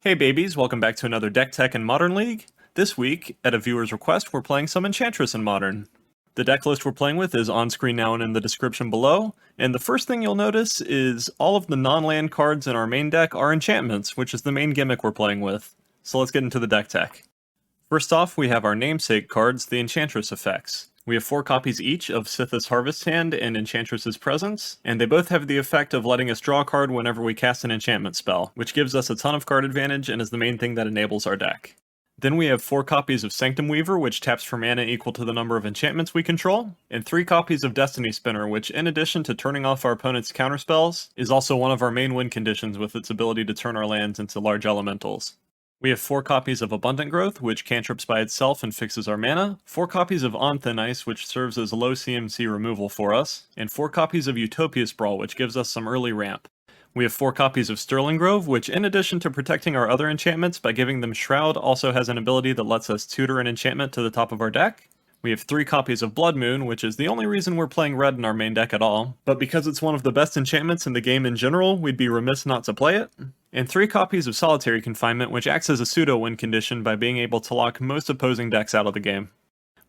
Hey babies, welcome back to another Deck Tech in Modern League. This week, at a viewer's request, we're playing some Enchantress in Modern. The deck list we're playing with is on screen now and in the description below, and the first thing you'll notice is all of the non-land cards in our main deck are enchantments, which is the main gimmick we're playing with. So let's get into the deck tech. First off, we have our namesake cards, the Enchantress effects. We have 4 copies each of Sithis Harvest Hand and Enchantress's Presence, and they both have the effect of letting us draw a card whenever we cast an enchantment spell, which gives us a ton of card advantage and is the main thing that enables our deck. Then we have 4 copies of Sanctum Weaver, which taps for mana equal to the number of enchantments we control, and 3 copies of Destiny Spinner, which in addition to turning off our opponent's counterspells, is also one of our main win conditions with its ability to turn our lands into large elementals. We have 4 copies of Abundant Growth, which cantrips by itself and fixes our mana, 4 copies of On Thin Ice, which serves as low CMC removal for us, and 4 copies of Utopia Sprawl, which gives us some early ramp. We have 4 copies of Sterling Grove, which in addition to protecting our other enchantments by giving them Shroud, also has an ability that lets us tutor an enchantment to the top of our deck. We have 3 copies of Blood Moon, which is the only reason we're playing red in our main deck at all, but because it's one of the best enchantments in the game in general, we'd be remiss not to play it. And 3 copies of Solitary Confinement, which acts as a pseudo-win condition by being able to lock most opposing decks out of the game.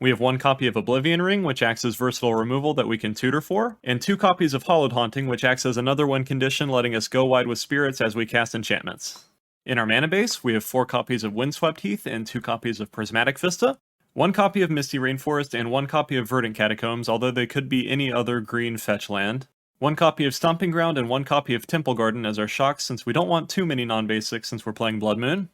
We have 1 copy of Oblivion Ring, which acts as versatile removal that we can tutor for, and 2 copies of Hallowed Haunting, which acts as another win condition letting us go wide with spirits as we cast enchantments. In our mana base, we have 4 copies of Windswept Heath and 2 copies of Prismatic Vista, 1 copy of Misty Rainforest, and 1 copy of Verdant Catacombs, although they could be any other green fetch land. 1 copy of Stomping Ground and 1 copy of Temple Garden as our shocks since we don't want too many non-basics since we're playing Blood Moon.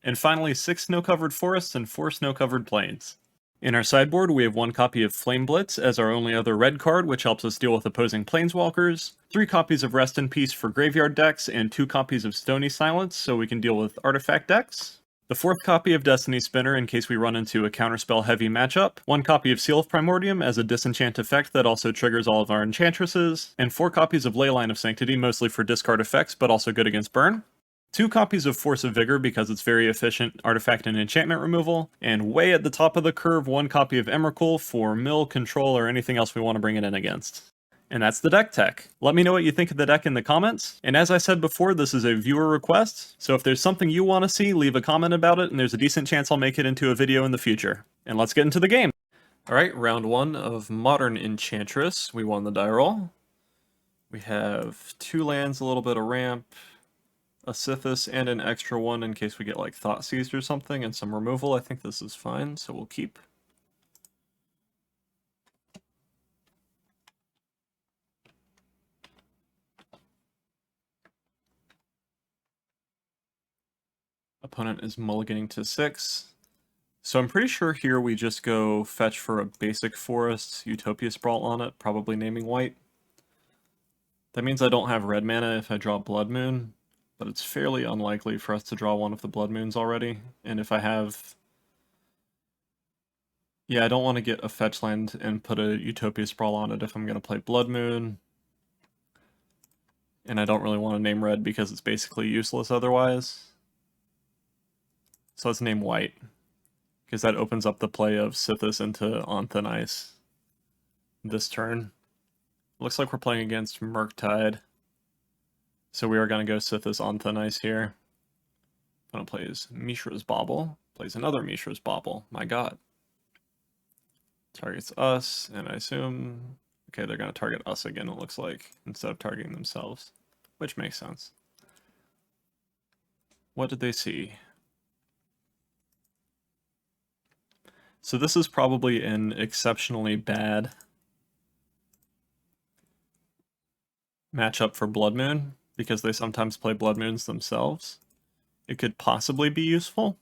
And finally 6 snow-covered forests and 4 snow-covered plains. In our sideboard, we have 1 copy of Flame Blitz as our only other red card, which helps us deal with opposing planeswalkers, 3 copies of Rest in Peace for graveyard decks, and 2 copies of Stony Silence so we can deal with artifact decks. The 4th copy of Destiny Spinner in case we run into a counterspell heavy matchup, 1 copy of Seal of Primordium as a disenchant effect that also triggers all of our enchantresses, and 4 copies of Leyline of Sanctity mostly for discard effects but also good against burn. 2 copies of Force of Vigor because it's very efficient artifact and enchantment removal, and way at the top of the curve 1 copy of Emrakul for mill, control, or anything else we want to bring it in against. And that's the deck tech. Let me know what you think of the deck in the comments. And as I said before, this is a viewer request, so if there's something you want to see, leave a comment about it, and there's a decent chance I'll make it into a video in the future. And let's get into the game! Alright, round 1 of Modern Enchantress. We won the die roll. We have 2 lands, a little bit of ramp, a Sithis, and an extra one in case we get like Thought Seized or something, and some removal. I think this is fine, so we'll keep. Opponent is mulliganing to 6. So I'm pretty sure here we just go fetch for a basic forest, Utopia Sprawl on it, probably naming white. That means I don't have red mana if I draw Blood Moon, but it's fairly unlikely for us to draw one of the Blood Moons already. And if I have... Yeah, I don't want to get a fetch land and put a Utopia Sprawl on it if I'm going to play Blood Moon. And I don't really want to name red because it's basically useless otherwise. So let's name white, because that opens up the play of Sithis into On Thin Ice this turn. Looks like we're playing against Murktide, so we are going to go Sithis On Thin Ice here. Opponent plays Mishra's Bauble, plays another Mishra's Bauble, my god. Targets us, and I assume... Okay, they're going to target us again, it looks like, instead of targeting themselves, which makes sense. What did they see? So this is probably an exceptionally bad matchup for Blood Moon, because they sometimes play Blood Moons themselves. It could possibly be useful,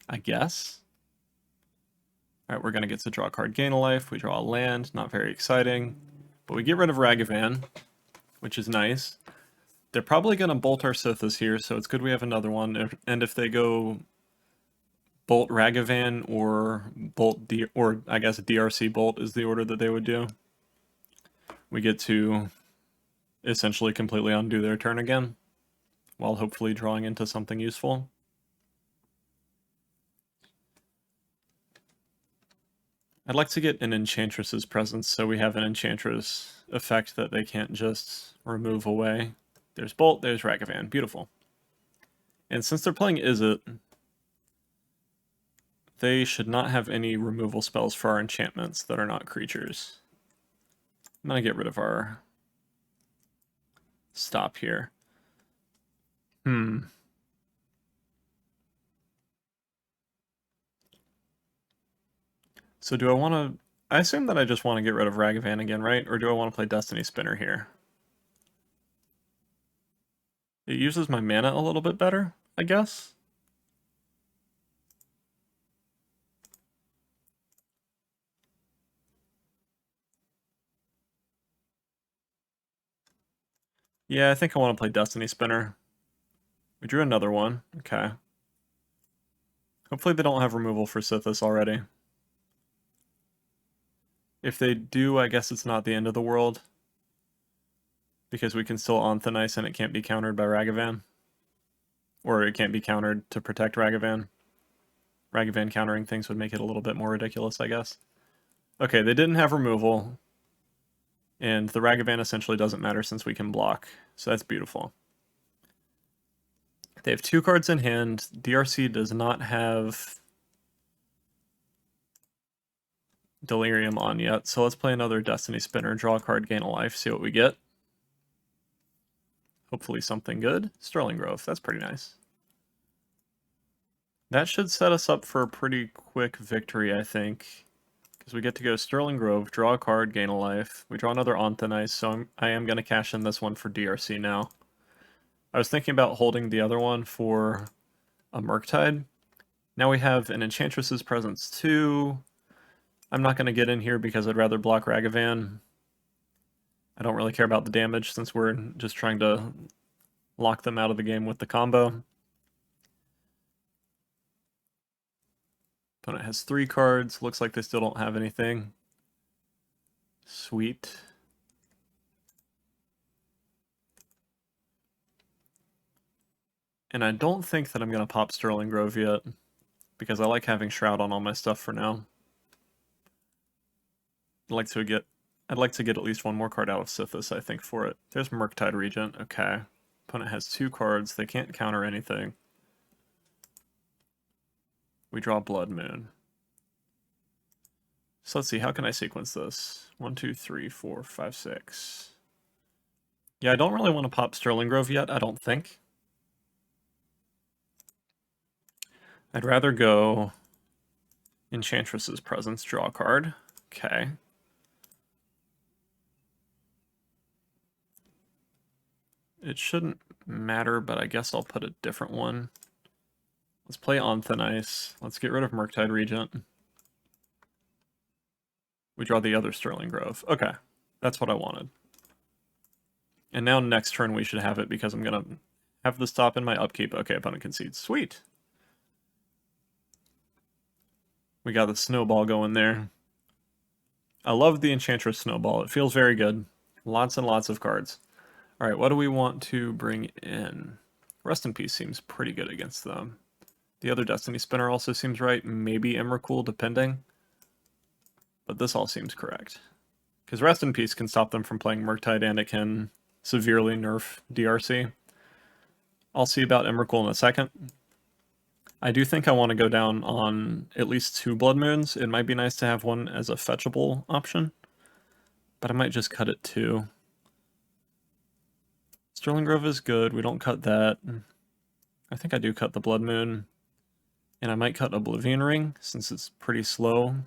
I guess. Alright, we're going to get to draw a card, gain a life. We draw a land, not very exciting. But we get rid of Ragavan, which is nice. They're probably going to bolt our Sithis here, so it's good we have another one. And if they go Bolt Ragavan or Bolt or I guess DRC Bolt is the order that they would do, we get to essentially completely undo their turn again, while hopefully drawing into something useful. I'd like to get an Enchantress's Presence so we have an Enchantress effect that they can't just remove away. There's Bolt, there's Ragavan, beautiful. And since they're playing Izzet, they should not have any removal spells for our enchantments that are not creatures. I'm going to get rid of our stop here. So do I want to... I assume that I just want to get rid of Ragavan again, right? Or do I want to play Destiny Spinner here? It uses my mana a little bit better, I guess. Yeah, I think I want to play Destiny Spinner. We drew another one. Okay. Hopefully they don't have removal for Sithis already. If they do, I guess it's not the end of the world. Because we can still Anthonice and it can't be countered by Ragavan. Or it can't be countered to protect Ragavan. Ragavan countering things would make it a little bit more ridiculous, I guess. Okay, they didn't have removal. And the Ragavan essentially doesn't matter since we can block. So that's beautiful. They have 2 cards in hand. DRC does not have Delirium on yet. So let's play another Destiny Spinner, draw a card, gain a life, see what we get. Hopefully something good. Sterling Grove, that's pretty nice. That should set us up for a pretty quick victory, I think. Because we get to go Sterling Grove, draw a card, gain a life. We draw another Anthonice, so I am going to cash in this one for DRC now. I was thinking about holding the other one for a Murktide. Now we have an Enchantress's Presence 2. I'm not going to get in here because I'd rather block Ragavan. I don't really care about the damage since we're just trying to lock them out of the game with the combo. Opponent has 3 cards. Looks like they still don't have anything. Sweet. And I don't think that I'm going to pop Sterling Grove yet, because I like having Shroud on all my stuff for now. I'd like to get at least one more card out of Sithis, I think, for it. There's Murktide Regent. Okay. Opponent has 2 cards. They can't counter anything. We draw Blood Moon. So let's see, how can I sequence this? 1, 2, 3, 4, 5, 6. Yeah, I don't really want to pop Sterling Grove yet, I don't think. I'd rather go Enchantress's Presence, draw a card. Okay. It shouldn't matter, but I guess I'll put a different one. Let's play Anthonice. Let's get rid of Murktide Regent. We draw the other Sterling Grove. Okay, that's what I wanted. And now next turn we should have it because I'm going to have the stop in my upkeep. Okay, opponent concedes. Sweet. We got the snowball going there. I love the Enchantress snowball. It feels very good. Lots and lots of cards. All right, what do we want to bring in? Rest in Peace seems pretty good against them. The other Destiny Spinner also seems right. Maybe Emrakul, depending. But this all seems correct. Because Rest in Peace can stop them from playing Murktide, and it can severely nerf DRC. I'll see about Emrakul in a second. I do think I want to go down on at least 2 Blood Moons. It might be nice to have one as a fetchable option. But I might just cut it 2. Sterling Grove is good. We don't cut that. I think I do cut the Blood Moon. And I might cut Oblivion Ring, since it's pretty slow.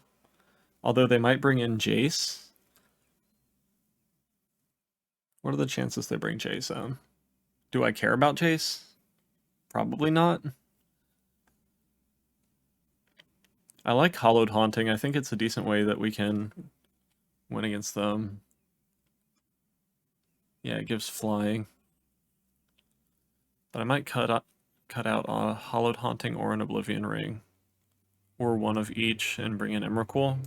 Although they might bring in Jace. What are the chances they bring Jace in? Do I care about Jace? Probably not. I like Hollowed Haunting. I think it's a decent way that we can win against them. Yeah, it gives flying. But I might cut out a Hollowed Haunting or an Oblivion Ring. Or one of each and bring in Emrakul.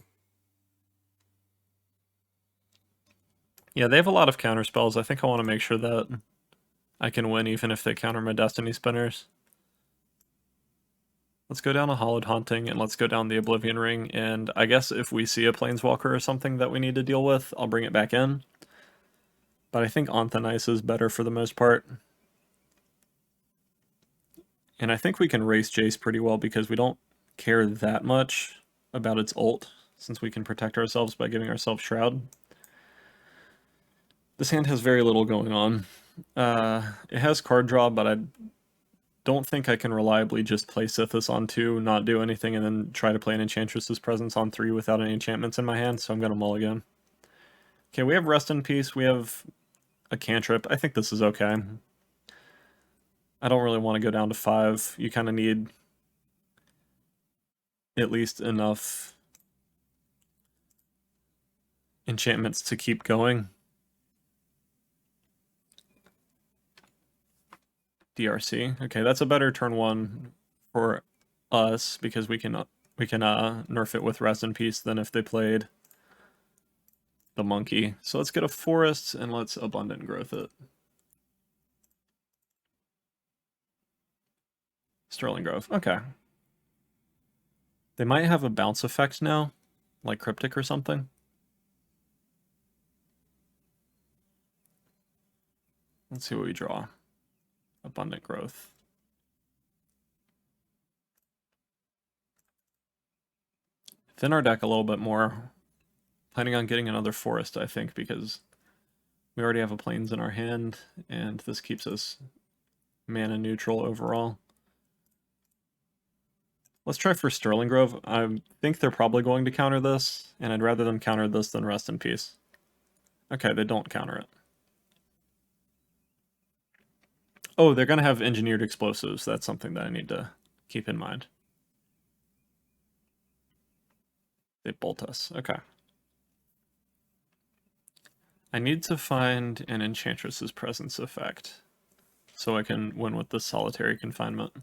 Yeah, they have a lot of counter spells. I think I want to make sure that I can win even if they counter my Destiny Spinners. Let's go down a Hollowed Haunting and let's go down the Oblivion Ring. And I guess if we see a Planeswalker or something that we need to deal with, I'll bring it back in. But I think Anthonice is better for the most part. And I think we can race Jace pretty well because we don't care that much about its ult, since we can protect ourselves by giving ourselves Shroud. This hand has very little going on. It has card draw, but I don't think I can reliably just play Sithis on 2, not do anything, and then try to play an Enchantress's Presence on 3 without any enchantments in my hand, so I'm going to mulligan. Okay, we have Rest in Peace, we have a cantrip. I think this is okay. I don't really want to go down to 5. You kind of need at least enough enchantments to keep going. DRC. Okay, that's a better turn 1 for us because we can nerf it with Rest in Peace than if they played the monkey. So let's get a forest and let's abundant growth it. Sterling Grove. Okay. They might have a bounce effect now, like Cryptic or something. Let's see what we draw. Abundant growth. Thin our deck a little bit more. Planning on getting another forest, I think, because we already have a plains in our hand, and this keeps us mana neutral overall. Let's try for Sterling Grove. I think they're probably going to counter this, and I'd rather them counter this than Rest in Peace. Okay, they don't counter it. Oh, they're going to have engineered explosives. That's something that I need to keep in mind. They bolt us. Okay. I need to find an Enchantress's Presence effect so I can win with this Solitary Confinement.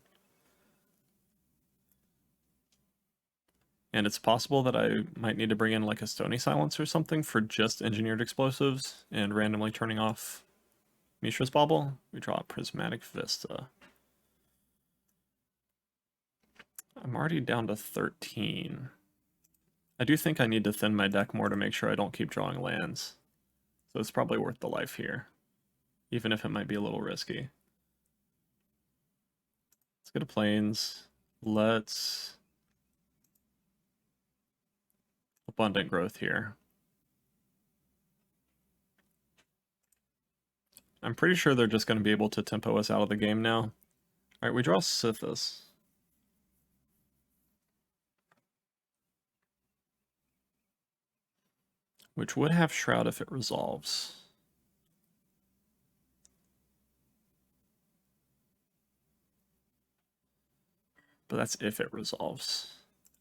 And it's possible that I might need to bring in like a Stony Silence or something for just engineered explosives and randomly turning off Mishra's Bauble. We draw a Prismatic Vista. I'm already down to 13. I do think I need to thin my deck more to make sure I don't keep drawing lands. So it's probably worth the life here, even if it might be a little risky. Let's go to Plains. Let's abundant growth here. I'm pretty sure they're just going to be able to tempo us out of the game now. All right, we draw Sithis. Which would have Shroud if it resolves. But that's if it resolves.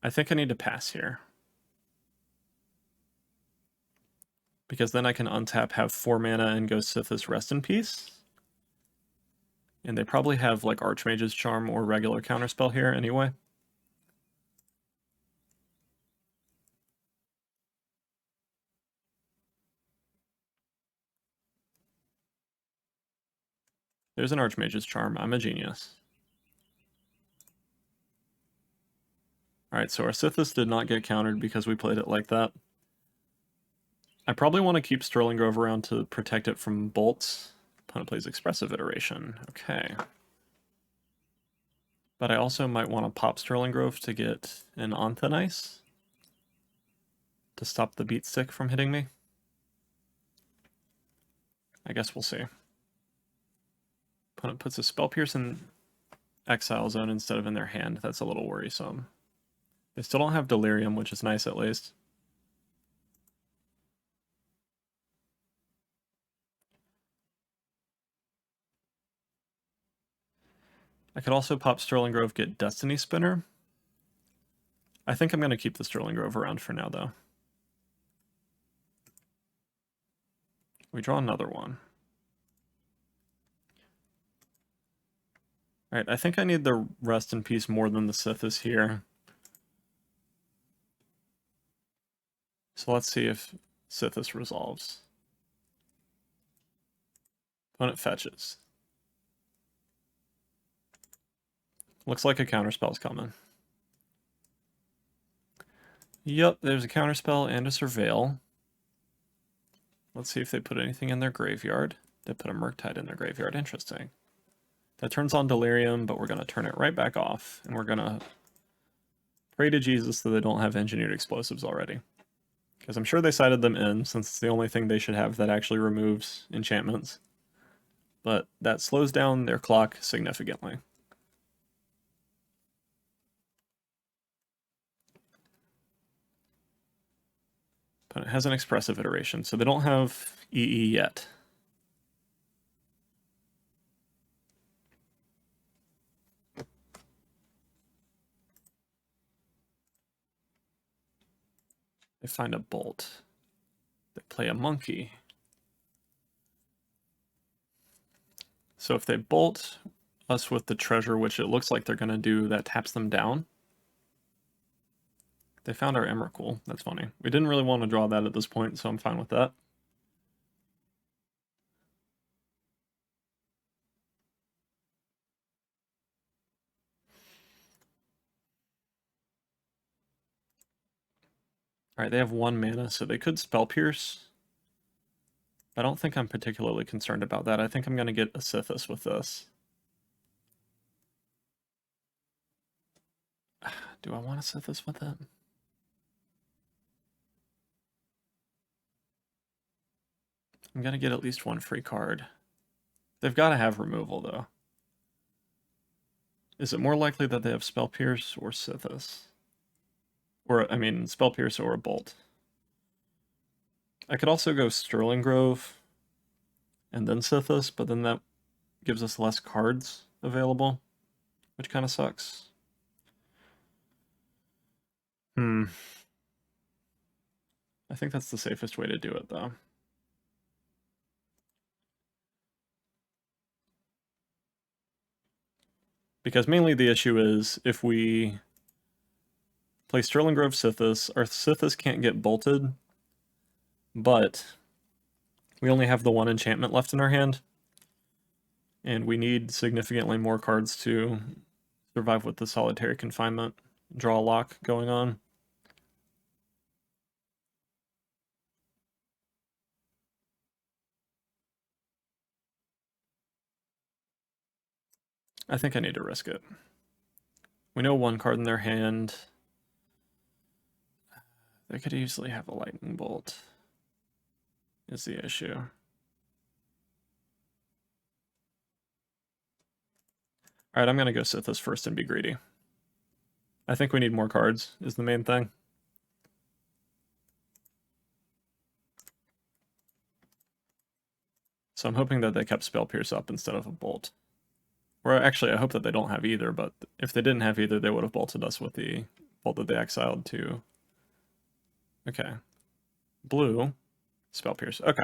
I think I need to pass here. Because then I can untap, have 4 mana, and go Sithis Rest in Peace. And they probably have like Archmage's Charm or regular counterspell here anyway. There's an Archmage's Charm. I'm a genius. Alright, so our Sithis did not get countered because we played it like that. I probably want to keep Sterling Grove around to protect it from bolts. Opponent plays Expressive Iteration. Okay. But I also might want to pop Sterling Grove to get an Anthenice to stop the Beat Stick from hitting me. I guess we'll see. Opponent puts a Spell Pierce in Exile Zone instead of in their hand. That's a little worrisome. They still don't have Delirium, which is nice at least. I could also pop Sterling Grove, get Destiny Spinner. I think I'm going to keep the Sterling Grove around for now, though. We draw another one. Alright, I think I need the Rest in Peace more than the Sithis here. So let's see if Sithis resolves. Opponent fetches. Looks like a counterspell's coming. Yep, there's a counterspell and a Surveil. Let's see if they put anything in their graveyard. They put a Murktide in their graveyard. Interesting. That turns on Delirium, but we're going to turn it right back off, and we're going to pray to Jesus that they don't have engineered explosives already. Because I'm sure they sided them in, since it's the only thing they should have that actually removes enchantments. But that slows down their clock significantly. But it has an expressive iteration, so they don't have EE yet. They find a bolt. They play a monkey. So if they bolt us with the treasure, which it looks like they're going to do, that taps them down. They found our Emrakul. That's funny. We didn't really want to draw that at this point, so I'm fine with that. Alright, they have 1 mana, so they could Spell Pierce. I don't think I'm particularly concerned about that. I think I'm going to get a Sithis with this. Do I want to Sithis with it? I'm going to get at least 1 free card. They've got to have removal, though. Is it more likely that they have Spell Pierce or Sithis? Or, I mean, Spell Pierce or a Bolt. I could also go Sterling Grove and then Sithis, but then that gives us less cards available, which kind of sucks. I think that's the safest way to do it, though. Because mainly the issue is, if we play Sterling Grove Sithis, our Sithis can't get bolted, but we only have the 1 enchantment left in our hand, and we need significantly more cards to survive with the solitary confinement draw lock going on. I think I need to risk it. We know 1 card in their hand. They could easily have a lightning bolt, is the issue. Alright, I'm going to go Sithis first and be greedy. I think we need more cards, is the main thing. So I'm hoping that they kept Spell Pierce up instead of a Bolt. Or actually, I hope that they don't have either, but if they didn't have either, they would have bolted us with the bolt that they exiled to. Okay. Blue. Spell Pierce. Okay.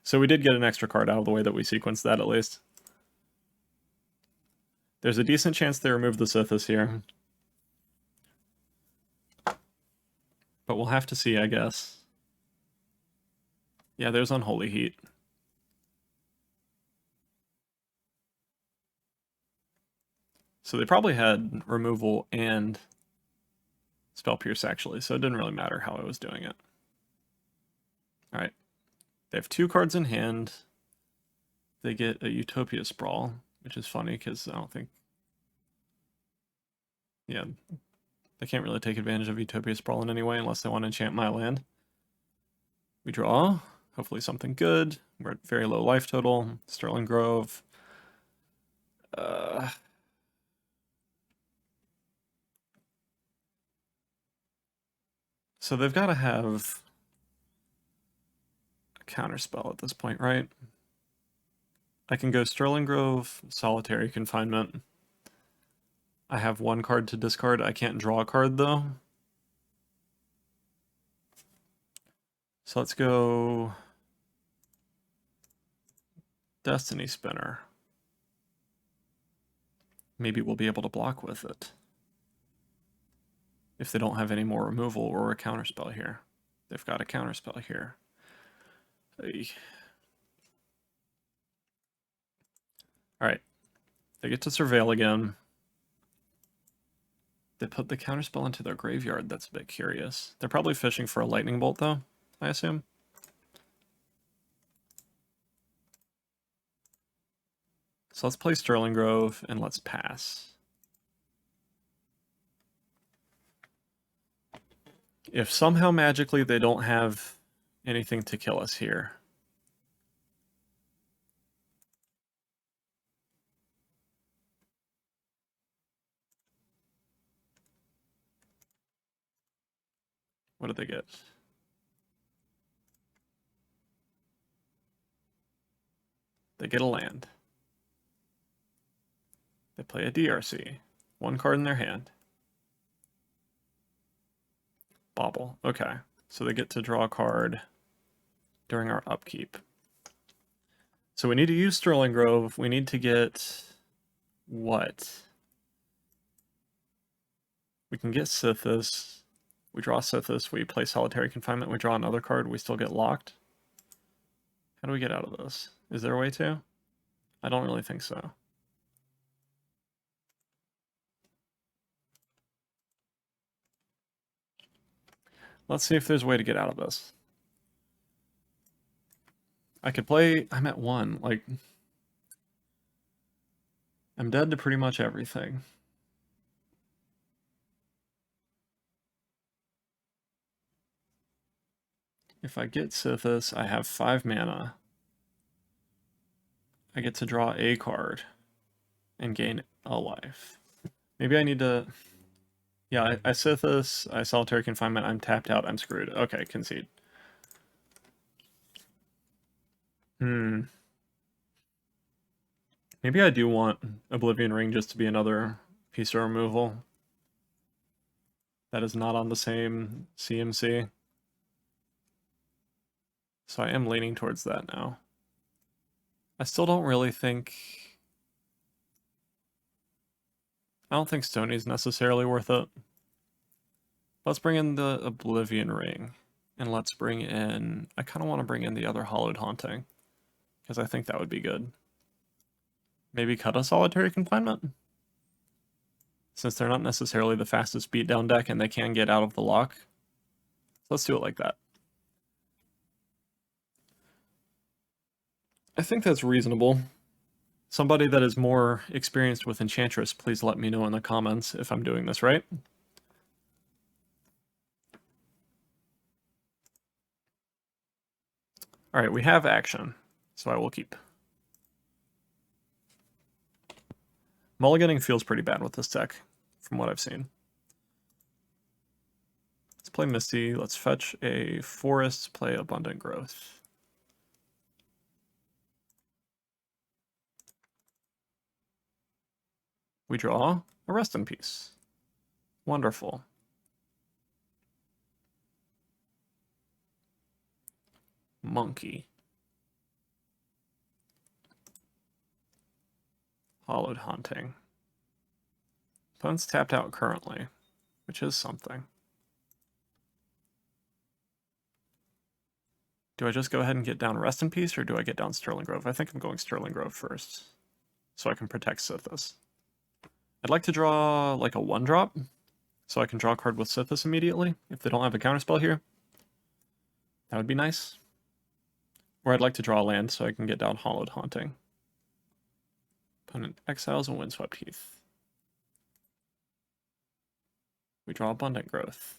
So we did get an extra card out of the way that we sequenced that, at least. There's a decent chance they remove the Sithis here. But we'll have to see, I guess. Yeah, there's Unholy Heat. So they probably had removal and Spell Pierce, actually, so it didn't really matter how I was doing it. Alright. They have 2 cards in hand. They get a Utopia Sprawl, which is funny, because I don't think... Yeah, they can't really take advantage of Utopia Sprawl in any way unless they want to enchant my land. We draw. Hopefully something good. We're at very low life total. Sterling Grove. So they've got to have a counterspell at this point, right? I can go Sterling Grove, Solitary Confinement. I have 1 card to discard. I can't draw a card, though. So let's go Destiny Spinner. Maybe we'll be able to block with it. If they don't have any more removal or a counterspell here. They've got a counterspell here. Hey. Alright. They get to Surveil again. They put the counterspell into their graveyard. That's a bit curious. They're probably fishing for a lightning bolt, though, I assume. So let's play Sterling Grove and let's pass. If somehow magically they don't have anything to kill us here. What did they get? They get a land. They play a DRC. One card in their hand. Bauble. Okay. So they get to draw a card during our upkeep. So we need to use Sterling Grove. We need to get what? We can get Sithis. We draw Sithis. We play Solitary Confinement. We draw another card. We still get locked. How do we get out of this? Is there a way to? I don't really think so. Let's see if there's a way to get out of this. I could play... I'm at 1. Like, I'm dead to pretty much everything. If I get Sithis, I have 5 mana. I get to draw a card and gain a life. Maybe I need to... Yeah, I Sithis, I Solitary Confinement, I'm tapped out, I'm screwed. Okay, concede. Maybe I do want Oblivion Ring just to be another piece of removal. That is not on the same CMC. So I am leaning towards that now. I still don't really think... I don't think Stony is necessarily worth it. Let's bring in the Oblivion Ring. And let's bring in... I kind of want to bring in the other Hallowed Haunting. Because I think that would be good. Maybe cut a Solitary Confinement? Since they're not necessarily the fastest beatdown deck and they can get out of the lock. So let's do it like that. I think that's reasonable. Somebody that is more experienced with Enchantress, please let me know in the comments if I'm doing this right. Alright, we have action, so I will keep. Mulliganing feels pretty bad with this deck, from what I've seen. Let's play Misty, let's fetch a Forest, play Abundant Growth. We draw a Rest in Peace. Wonderful. Monkey. Hallowed Haunting. Opponent's tapped out currently, which is something. Do I just go ahead and get down Rest in Peace, or do I get down Sterling Grove? I think I'm going Sterling Grove first, so I can protect Sithis. I'd like to draw like a 1-drop, so I can draw a card with Sithis immediately, if they don't have a counterspell here. That would be nice. Or I'd like to draw a land so I can get down Hallowed Haunting. Opponent exiles a Windswept Heath. We draw Abundant Growth.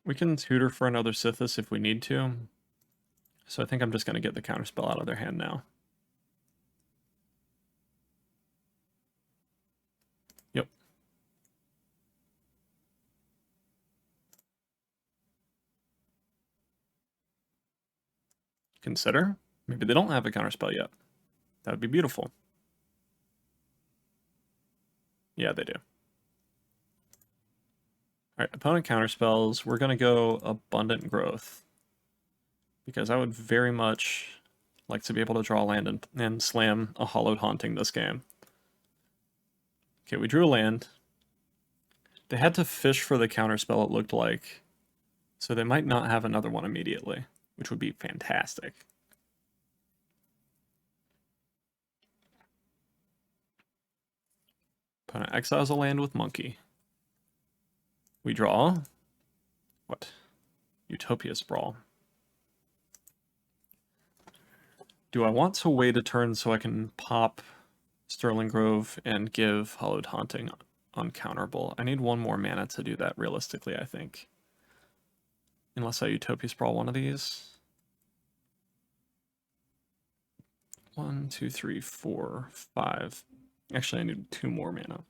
We can tutor for another Sithis if we need to. So I think I'm just going to get the counterspell out of their hand now. Yep. Consider. Maybe they don't have a counterspell yet. That would be beautiful. Yeah, they do. Alright, opponent counterspells. We're going to go Abundant Growth. Because I would very much like to be able to draw land and slam a Hallowed Haunting this game. Okay, we drew a land. They had to fish for the counterspell, it looked like. So they might not have another one immediately, which would be fantastic. Opponent exiles a land with Monkey. We draw... what? Utopia Sprawl. Do I want to wait a turn so I can pop Sterling Grove and give Hallowed Haunting uncounterable? I need one more mana to do that realistically, I think. Unless I Utopia Sprawl one of these. 1, 2, 3, 4, 5. Actually, I need 2 more mana.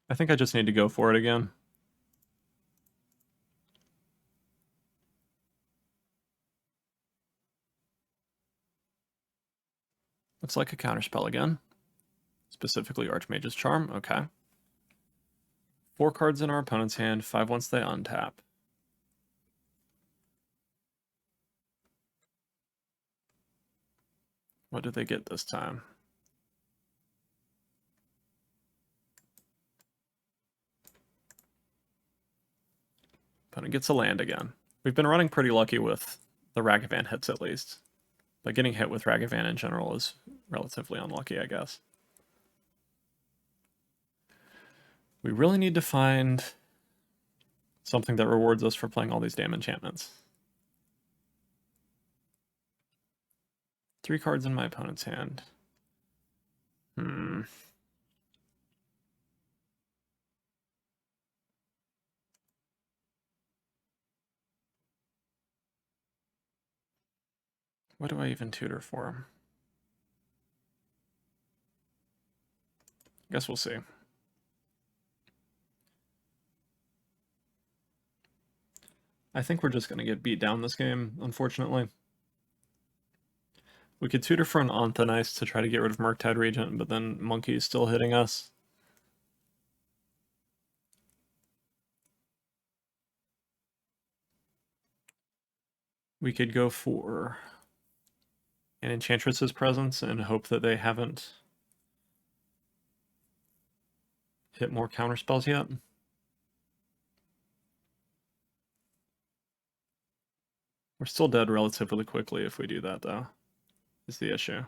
I think I just need to go for it again. Looks like a counterspell again. Specifically Archmage's Charm, okay. 4 cards in our opponent's hand, 5 once they untap. What do they get this time? Opponent gets a land again. We've been running pretty lucky with the Ragavan hits at least. But getting hit with Ragavan in general is relatively unlucky, I guess. We really need to find something that rewards us for playing all these damn enchantments. 3 cards in my opponent's hand. What do I even tutor for? I guess we'll see. I think we're just going to get beat down this game, unfortunately. We could tutor for an Anthonice to try to get rid of Murktide Regent, but then Monkey is still hitting us. We could go for an Enchantress's Presence and hope that they haven't hit more counterspells yet. We're still dead relatively quickly if we do that, though, is the issue.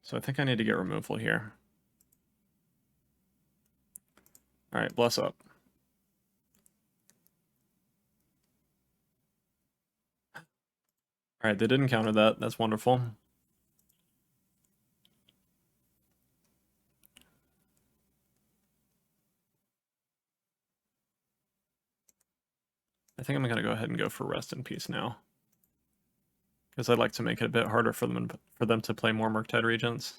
So I think I need to get removal here. Alright, bless up. Alright, they didn't counter that. That's wonderful. I think I'm going to go ahead and go for Rest in Peace now. Because I'd like to make it a bit harder for them to play more Murktide Regents.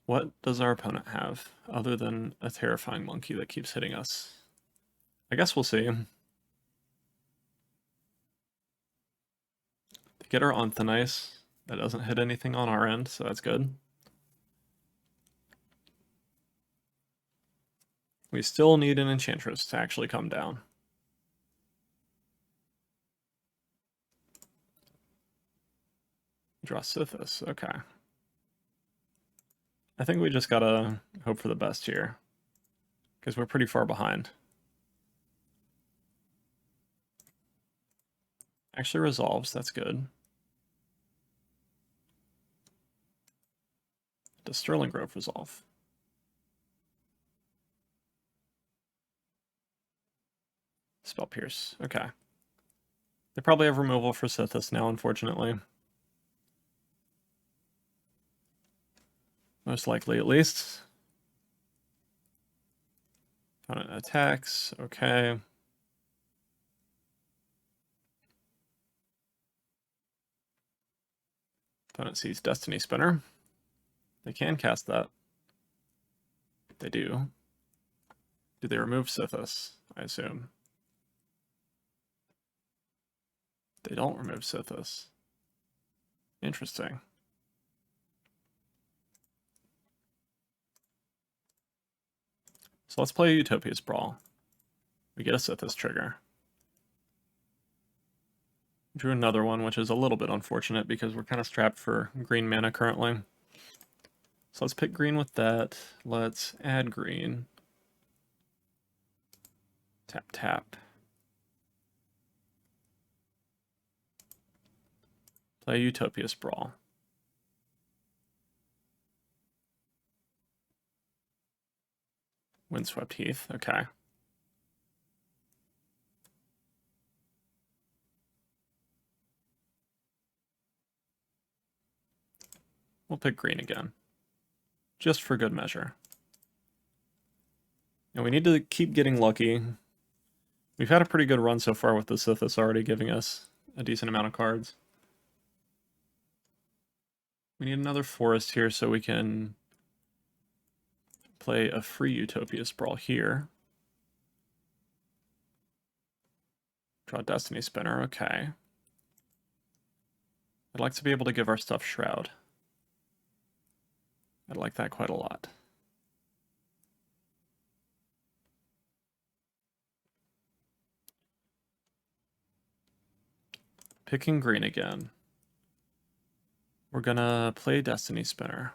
What does our opponent have, other than a terrifying monkey that keeps hitting us? I guess we'll see. They get our Anthonice. That doesn't hit anything on our end, so that's good. We still need an Enchantress to actually come down. Draw Sithis, okay. I think we just gotta hope for the best here, because we're pretty far behind. Actually resolves, that's good. Does Sterling Grove resolve? Spell Pierce, okay. They probably have removal for Sithis now, unfortunately. Most likely, at least. Opponent attacks, okay. Opponent sees Destiny Spinner. They can cast that. They do. Do they remove Sithis? I assume. They don't remove Sithis. Interesting. So let's play Utopia Sprawl. We get a Sithis trigger. Drew another one, which is a little bit unfortunate because we're kind of strapped for green mana currently. So let's pick green with that. Let's add green. Tap, tap. Play Utopia Sprawl. Windswept Heath, okay. We'll pick green again. Just for good measure. And we need to keep getting lucky. We've had a pretty good run so far with the Sithis already giving us a decent amount of cards. We need another forest here so we can play a free Utopia Sprawl here. Draw Destiny Spinner, okay. I'd like to be able to give our stuff Shroud. I'd like that quite a lot. Picking green again. We're gonna play Destiny Spinner.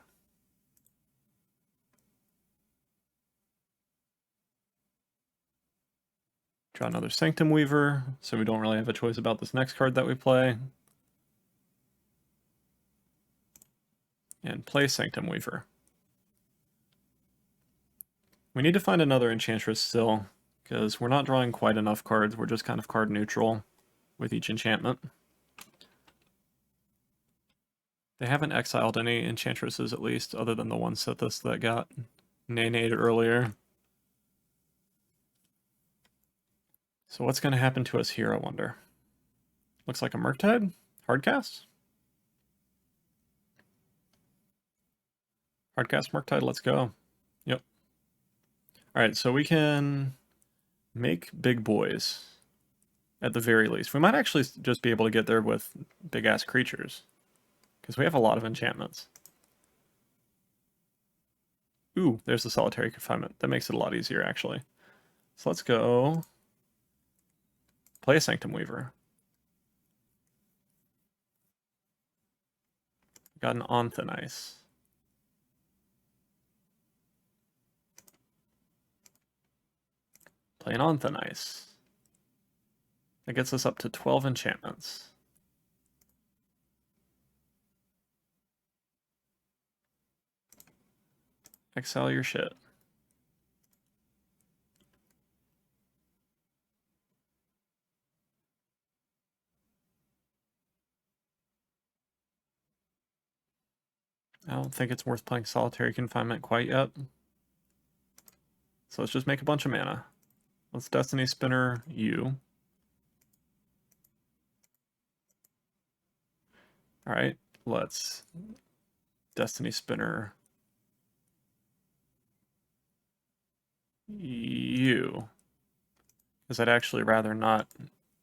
Draw another Sanctum Weaver, so we don't really have a choice about this next card that we play. And play Sanctum Weaver. We need to find another Enchantress still, because we're not drawing quite enough cards. We're just kind of card neutral with each enchantment. They haven't exiled any Enchantresses, at least, other than the one Sithis that got nay-nayed earlier. So what's going to happen to us here, I wonder? Looks like a Murktide? Hardcast? Hardcast Murktide, let's go. Yep. Alright, so we can make big boys, at the very least. We might actually just be able to get there with big-ass creatures, because we have a lot of enchantments. Ooh, there's the Solitary Confinement. That makes it a lot easier, actually. So let's go play a Sanctum Weaver. Got an Onthanice. Play an Onthanice. That gets us up to 12 enchantments. Exile your shit. I don't think it's worth playing Solitary Confinement quite yet. So let's just make a bunch of mana. Let's Destiny Spinner you. Alright, let's Destiny Spinner you. Because I'd actually rather not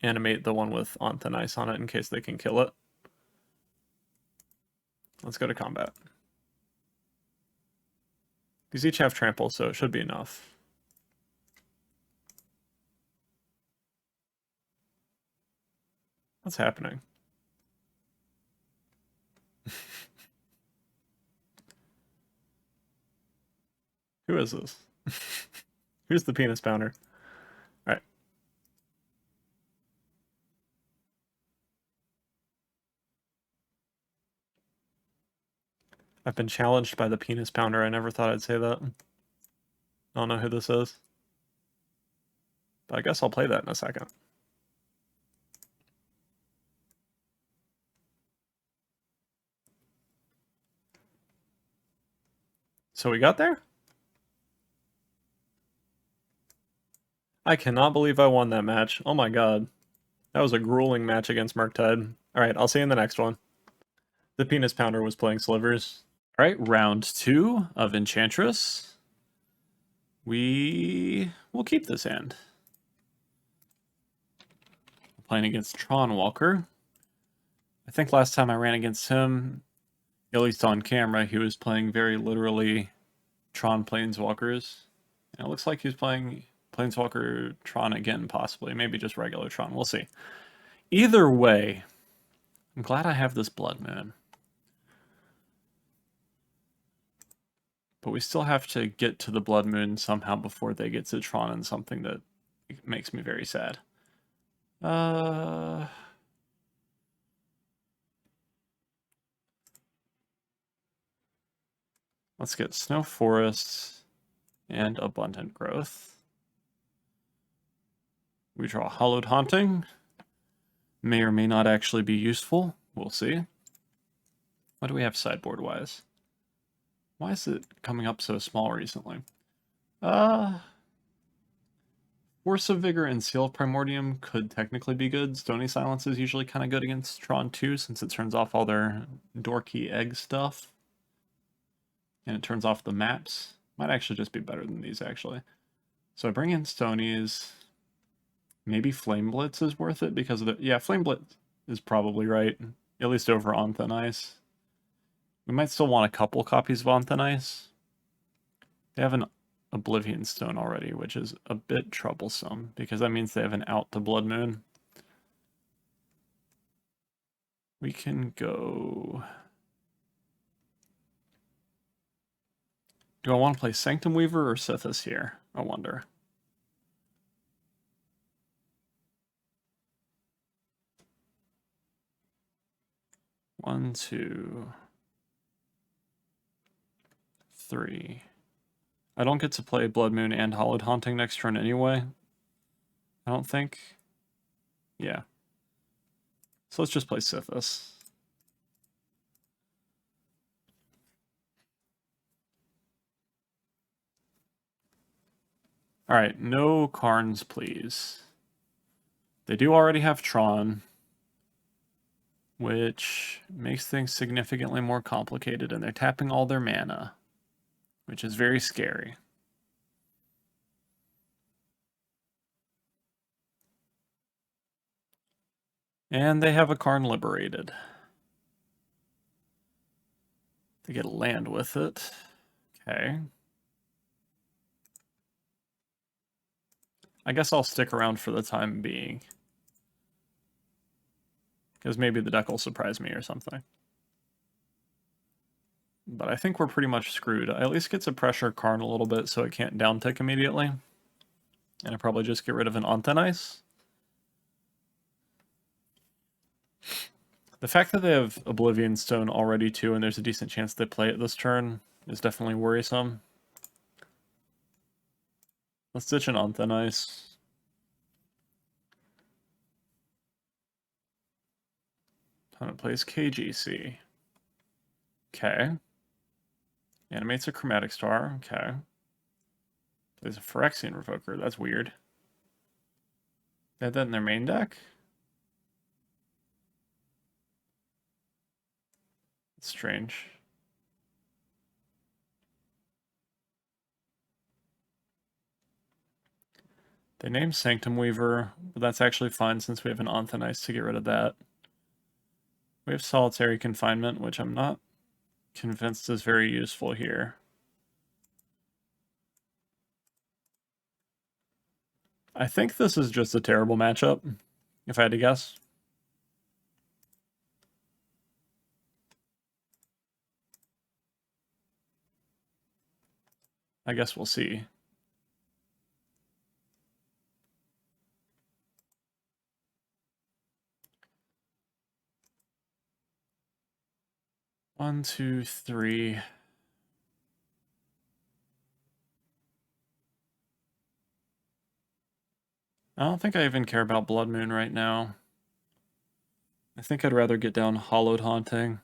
animate the one with Onthanice on it in case they can kill it. Let's go to combat. These each have trample, so it should be enough. What's happening? Who is this? Who's the penis pounder? Alright. I've been challenged by the penis pounder. I never thought I'd say that. I don't know who this is. But I guess I'll play that in a second. So we got there? I cannot believe I won that match. Oh my god. That was a grueling match against Murktide. Alright, I'll see you in the next one. The penis pounder was playing slivers. Alright, round 2 of Enchantress. We will keep this hand. Playing against Tron Walker. I think last time I ran against him, at least on camera, he was playing very literally Tron Planeswalkers. And it looks like he's playing Planeswalker Tron again, possibly. Maybe just regular Tron. We'll see. Either way, I'm glad I have this Blood Moon. But we still have to get to the Blood Moon somehow before they get to Tron, and something that makes me very sad. Let's get Snow Forests and Abundant Growth. We draw Hallowed Haunting. May or may not actually be useful. We'll see. What do we have sideboard-wise? Why is it coming up so small recently? Force of Vigor and Seal of Primordium could technically be good. Stony Silence is usually kind of good against Tron too, since it turns off all their dorky egg stuff. And it turns off the maps. Might actually just be better than these, actually. So I bring in Stonies. Maybe Flame Blitz is worth it because of the... Yeah, Flame Blitz is probably right. At least over On Thin Ice. We might still want a couple copies of On Thin Ice. They have an Oblivion Stone already, which is a bit troublesome, because that means they have an out to Blood Moon. We can go... Do I want to play Sanctum Weaver or Sithis here? I wonder. One, two, three. I don't get to play Blood Moon and Hallowed Haunting next turn anyway. I don't think. Yeah. So let's just play Sithis. Alright, no Karns, please. They do already have Tron, which makes things significantly more complicated, and they're tapping all their mana, which is very scary. And they have a Karn liberated. They get a land with it. Okay. I guess I'll stick around for the time being. Because maybe the deck will surprise me or something. But I think we're pretty much screwed. I at least get to pressure Karn a little bit so it can't downtick immediately. And I probably just get rid of an On Thin Ice. The fact that they have Oblivion Stone already too, and there's a decent chance they play it this turn, is definitely worrisome. Let's ditch an On Thin Ice. Opponent plays KGC. Okay. Animates a Chromatic Star. Okay. Plays a Phyrexian Revoker. That's weird. They had that in their main deck? That's strange. They named Sanctum Weaver, but that's actually fine since we have an On Thin Ice to get rid of that. We have Solitary Confinement, which I'm not convinced is very useful here. I think this is just a terrible matchup, if I had to guess. I guess we'll see. One, two, three. I don't think I even care about Blood Moon right now. I think I'd rather get down Hallowed Haunting.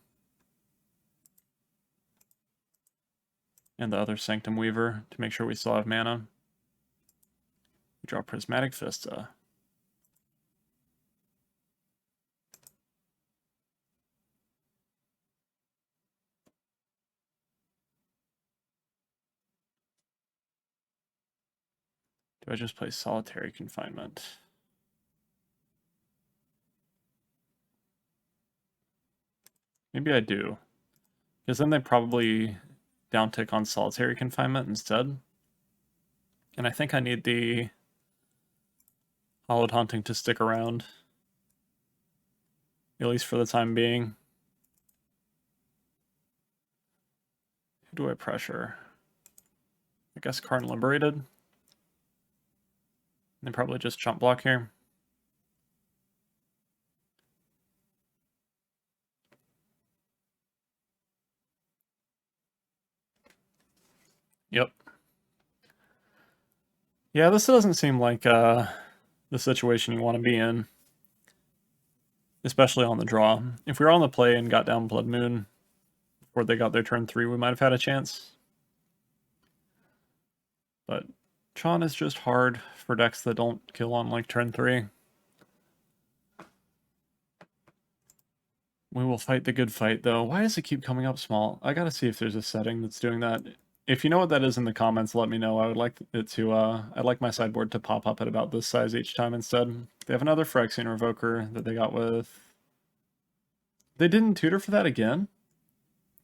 And the other Sanctum Weaver to make sure we still have mana. We draw Prismatic Vista. Do I just play Solitary Confinement? Maybe I do. Because then they probably downtick on Solitary Confinement instead. And I think I need the Hallowed Haunting to stick around. at least for the time being. Who do I pressure? I guess Karn Liberated. They probably just jump block here. Yep. Yeah, this doesn't seem like the situation you want to be in. Especially on the draw. If we were on the play and got down Blood Moon before they got their turn 3, we might have had a chance. But Tron is just hard for decks that don't kill on like turn 3. We will fight the good fight though. Why does it keep coming up small? I gotta see if there's a setting that's doing that. If you know what that is in the comments, let me know. I would like it to, I'd like my sideboard to pop up at about this size each time instead. They have another Phyrexian Revoker that they got with... They didn't tutor for that again?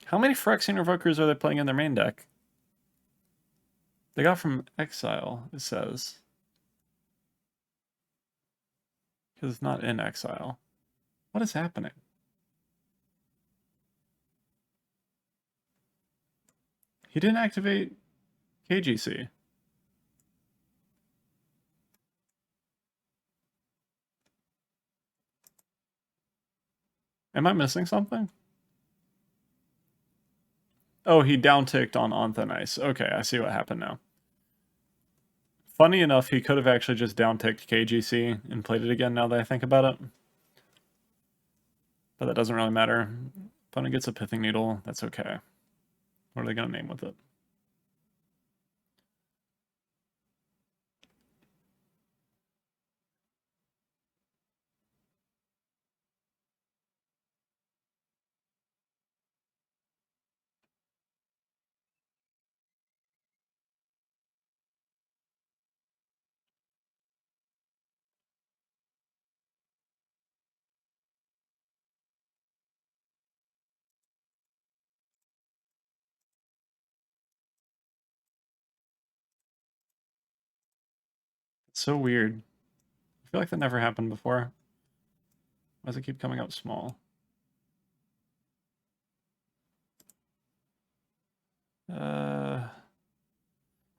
How many Phyrexian Revokers are they playing in their main deck? They got from Exile, it says. Because it's not in Exile. What is happening? He didn't activate KGC. Am I missing something? Oh, he downticked on Anthanice. Okay, I see what happened now. Funny enough, he could have actually just downticked KGC and played it again now that I think about it. But that doesn't really matter. Opponent gets a Pithing Needle, that's okay. What are they going to name with it? It's so weird. I feel like that never happened before. Why does it keep coming up small? It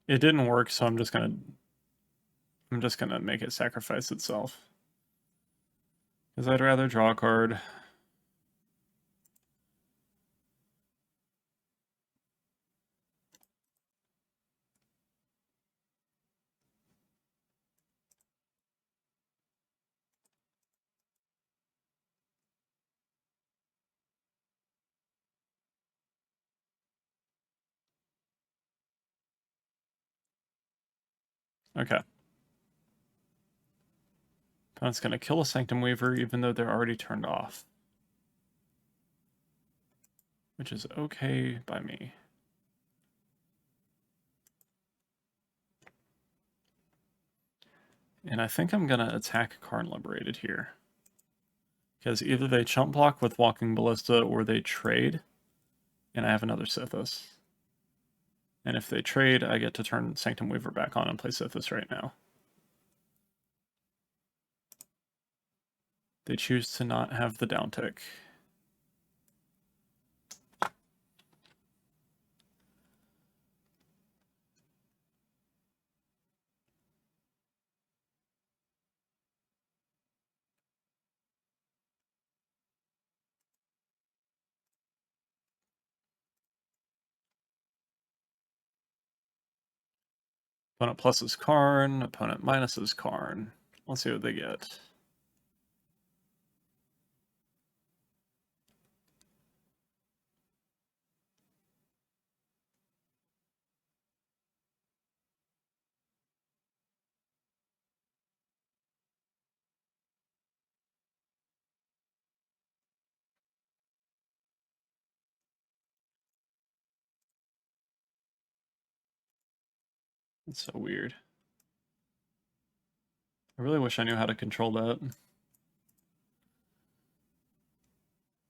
didn't work, so I'm just gonna make it sacrifice itself. Because I'd rather draw a card. Okay. Opponent's gonna kill a Sanctum Weaver even though they're already turned off. Which is okay by me. And I think I'm gonna attack Karn Liberated here. Because either they chump block with Walking Ballista or they trade, and I have another Sithis. And if they trade, I get to turn Sanctum Weaver back on and play Sithis right now. They choose to not have the downtick. Opponent pluses Karn, opponent minuses Karn. Let's see what they get. It's so weird. I really wish I knew how to control that.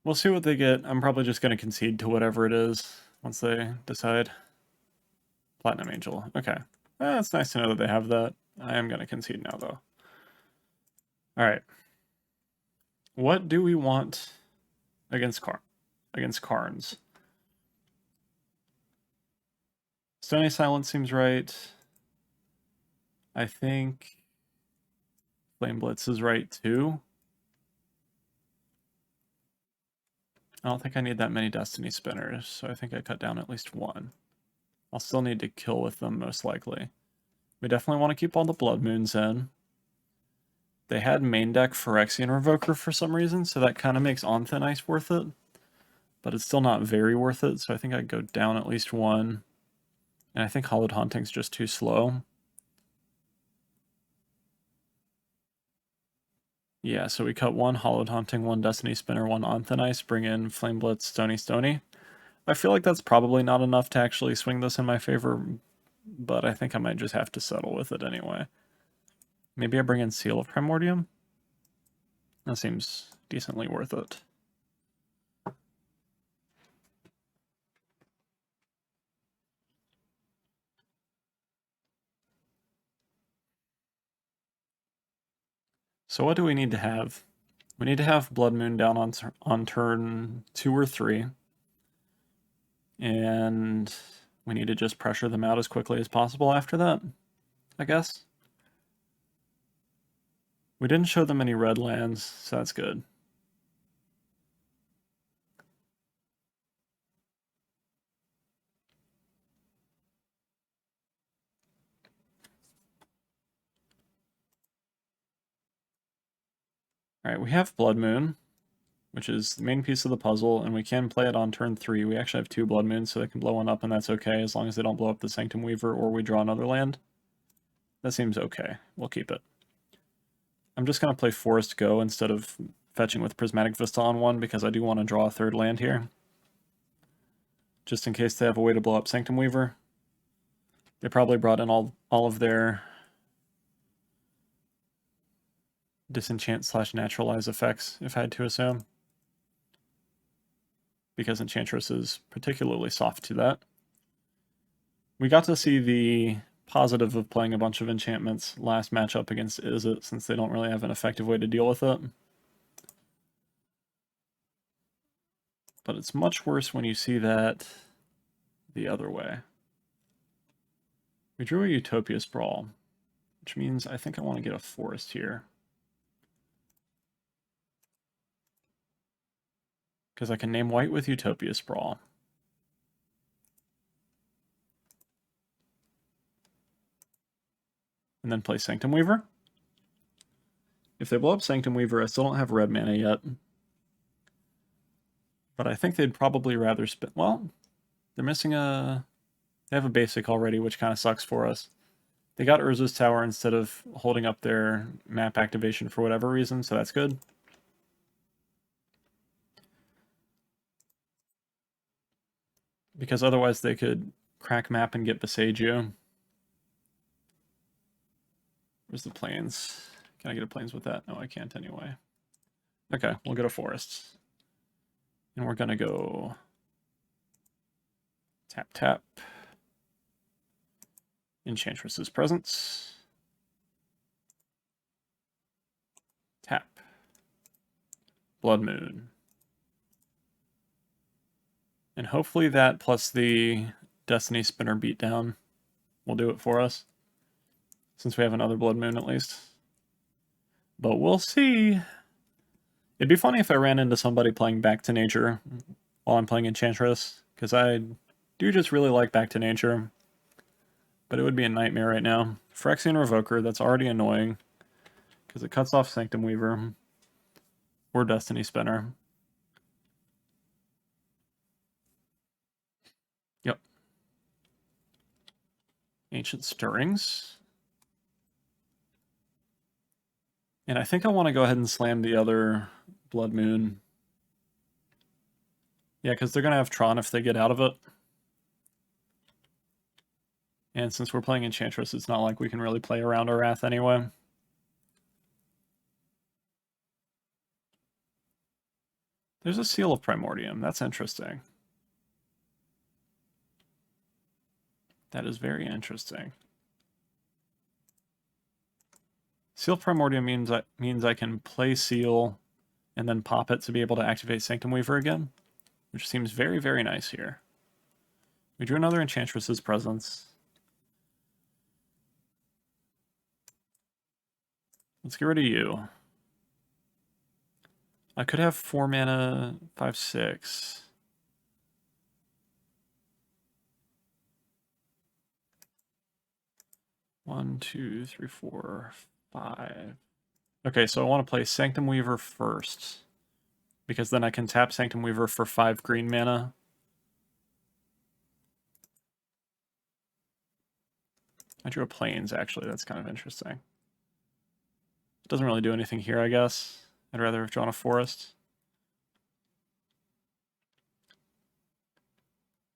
We'll see what they get. I'm probably just going to concede to whatever it is once they decide. Platinum Angel. Okay. It's nice to know that they have that. I am going to concede now, though. All right. What do we want against Karns? Stony Silence seems right. I think Flame Blitz is right too. I don't think I need that many Destiny Spinners, so I think I cut down at least one. I'll still need to kill with them, most likely. We definitely want to keep all the Blood Moons in. They had main deck Phyrexian Revoker for some reason, so that kind of makes On Thin Ice worth it. But it's still not very worth it, so I think I'd go down at least one. And I think Hollowed Haunting's just too slow. Yeah, so we cut one Hollowed Haunting, one Destiny Spinner, one On Thin Ice, bring in Flame Blitz, Stony. I feel like that's probably not enough to actually swing this in my favor, but I think I might just have to settle with it anyway. Maybe I bring in Seal of Primordium? That seems decently worth it. So what do we need to have? We need to have Blood Moon down on turn 2 or 3. And we need to just pressure them out as quickly as possible after that, I guess. We didn't show them any red lands, so that's good. Alright, we have Blood Moon, which is the main piece of the puzzle, and we can play it on turn 3. We actually have 2 Blood Moons, so they can blow one up, and that's okay, as long as they don't blow up the Sanctum Weaver or we draw another land. That seems okay. We'll keep it. I'm just going to play Forest Go instead of fetching with Prismatic Vista on one, because I do want to draw a third land here. Just in case they have a way to blow up Sanctum Weaver. They probably brought in all of their disenchant/naturalize effects, if I had to assume. Because Enchantress is particularly soft to that. We got to see the positive of playing a bunch of enchantments last matchup against Izzet, since they don't really have an effective way to deal with it. But it's much worse when you see that the other way. We drew a Utopia Sprawl, which means I think I want to get a forest here. Because I can name white with Utopia Sprawl. And then play Sanctum Weaver. If they blow up Sanctum Weaver, I still don't have red mana yet. But I think they'd probably rather spin... Well, they're missing a... They have a basic already, which kind of sucks for us. They got Urza's Tower instead of holding up their map activation for whatever reason, so that's good. Because otherwise they could crack map and get Besage. Where's the plains? Can I get a plains with that? No, I can't anyway. Okay, we'll get a forest. And we're gonna go tap tap. Enchantress's Presence. Tap. Blood Moon. And hopefully that plus the Destiny Spinner beatdown will do it for us. Since we have another Blood Moon at least. But we'll see. It'd be funny if I ran into somebody playing Back to Nature while I'm playing Enchantress, because I do just really like Back to Nature. But it would be a nightmare right now. Phyrexian Revoker, that's already annoying, because it cuts off Sanctum Weaver or Destiny Spinner. Yep. Ancient Stirrings. And I think I want to go ahead and slam the other Blood Moon. Yeah, because they're going to have Tron if they get out of it. And since we're playing Enchantress, it's not like we can really play around our Wrath anyway. There's a Seal of Primordium. That's interesting. That is very interesting. Seal of Primordium means I can play Seal and then pop it to be able to activate Sanctum Weaver again, which seems very, very nice here. We drew another Enchantress's Presence. Let's get rid of you. I could have 4 mana, 5/6. One, two, three, 4, 5. Okay, so I want to play Sanctum Weaver first, because then I can tap Sanctum Weaver for 5 green mana. I drew a Plains, actually. That's kind of interesting. It doesn't really do anything here, I guess. I'd rather have drawn a Forest.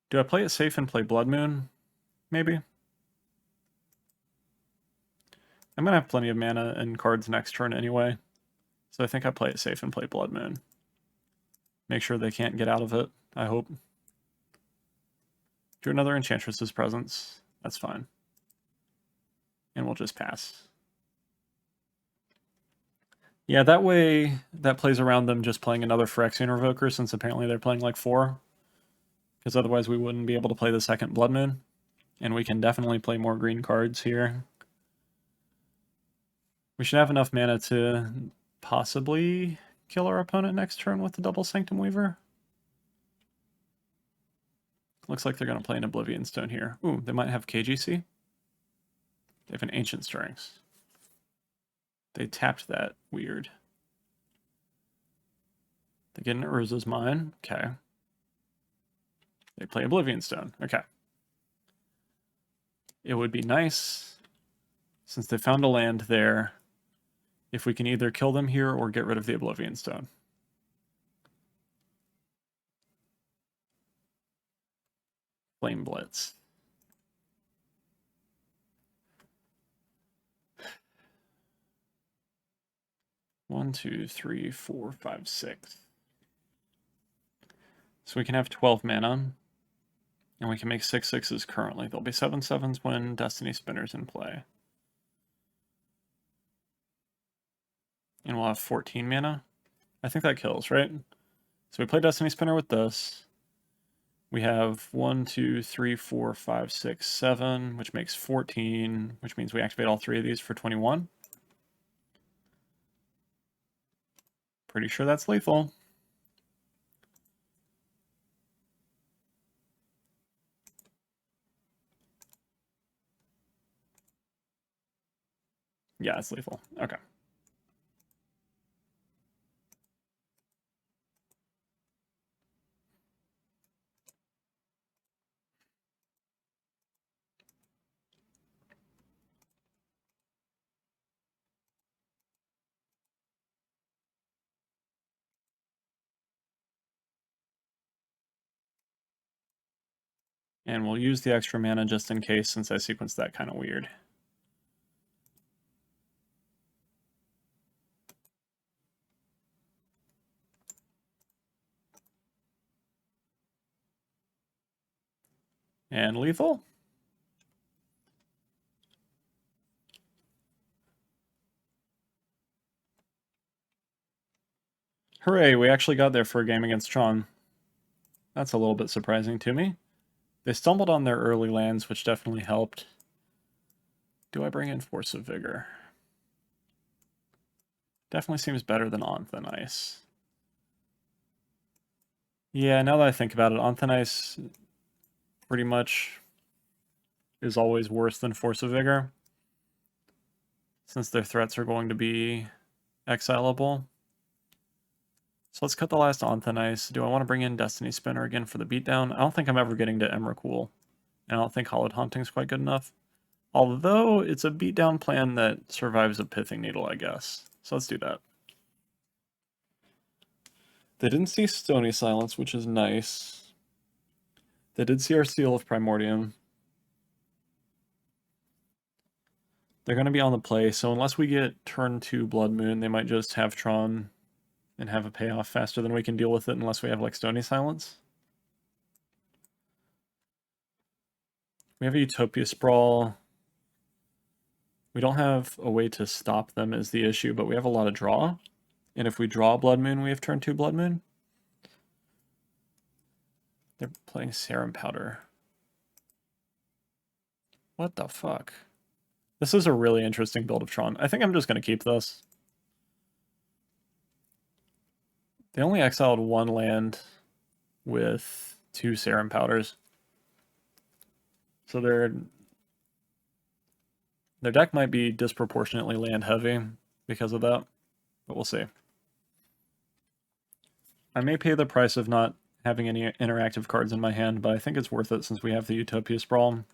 Do I play it safe and play Blood Moon? Maybe. I'm going to have plenty of mana and cards next turn anyway, so I think I play it safe and play Blood Moon. Make sure they can't get out of it, I hope. Drew another Enchantress's Presence. That's fine. And we'll just pass. Yeah, that way that plays around them just playing another Phyrexian Revoker, since apparently they're playing like 4. Because otherwise we wouldn't be able to play the second Blood Moon. And we can definitely play more green cards here. We should have enough mana to possibly kill our opponent next turn with the double Sanctum Weaver. Looks like they're going to play an Oblivion Stone here. Ooh, they might have KGC. They have an Ancient Strings. They tapped that. Weird. They get an Urza's Mine. Okay. They play Oblivion Stone. Okay. It would be nice, since they found a land there, if we can either kill them here or get rid of the Oblivion Stone. Flame Blitz. One, two, three, 4, 5, 6. So we can have 12 mana, and we can make 6/6s currently. There'll be 7/7s when Destiny Spinner's in play. And we'll have 14 mana. I think that kills, right? So we play Destiny Spinner with this. We have 1, 2, 3, 4, 5, 6, 7, which makes 14, which means we activate all 3 of these for 21. Pretty sure that's lethal. Yeah, it's lethal. Okay. And we'll use the extra mana just in case, since I sequenced that kind of weird. And lethal. Hooray, we actually got there for a game against Tron. That's a little bit surprising to me. They stumbled on their early lands, which definitely helped. Do I bring in Force of Vigor? Definitely seems better than On Thin Ice. Yeah, now that I think about it, On Thin Ice pretty much is always worse than Force of Vigor, since their threats are going to be exilable. So let's cut the last On Thin Ice. Do I want to bring in Destiny Spinner again for the beatdown? I don't think I'm ever getting to Emrakul, and I don't think Hollowed Haunting's quite good enough. Although it's a beatdown plan that survives a Pithing Needle, I guess. So let's do that. They didn't see Stony Silence, which is nice. They did see our Seal of Primordium. They're going to be on the play, so unless we get turn 2 Blood Moon, they might just have Tron and have a payoff faster than we can deal with it unless we have like Stony Silence. We have a Utopia Sprawl. We don't have a way to stop them is the issue, but we have a lot of draw. And if we draw Blood Moon, we have turn 2 Blood Moon. They're playing Serum Powder. What the fuck? This is a really interesting build of Tron. I think I'm just going to keep this. They only exiled 1 land with 2 Serum Powders. So their deck might be disproportionately land heavy because of that, but we'll see. I may pay the price of not having any interactive cards in my hand, but I think it's worth it since we have the Utopia Sprawl.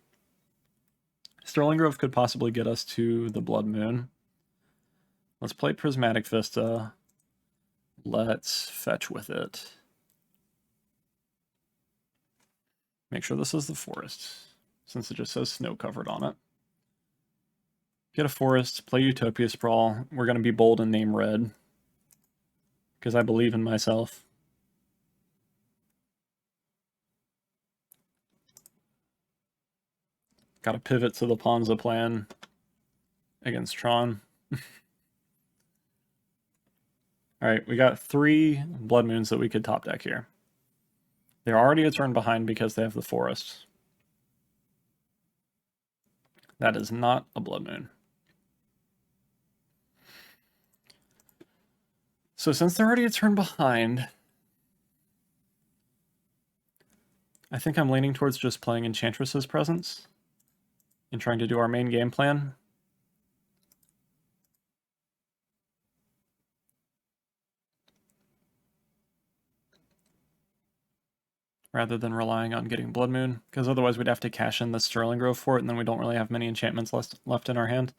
Sterling Grove could possibly get us to the Blood Moon. Let's play Prismatic Vista. Let's fetch with it. Make sure this is the forest, since it just says snow covered on it. Get a forest, play Utopia Sprawl. We're going to be bold and name red, because I believe in myself. Got to pivot to the Ponza plan against Tron. Alright, we got 3 Blood Moons that we could top deck here. They're already a turn behind because they have the forest. That is not a Blood Moon. So since they're already a turn behind, I think I'm leaning towards just playing Enchantress's Presence and trying to do our main game plan. Rather than relying on getting Blood Moon, because otherwise we'd have to cash in the Sterling Grove for it, and then we don't really have many enchantments left in our hand.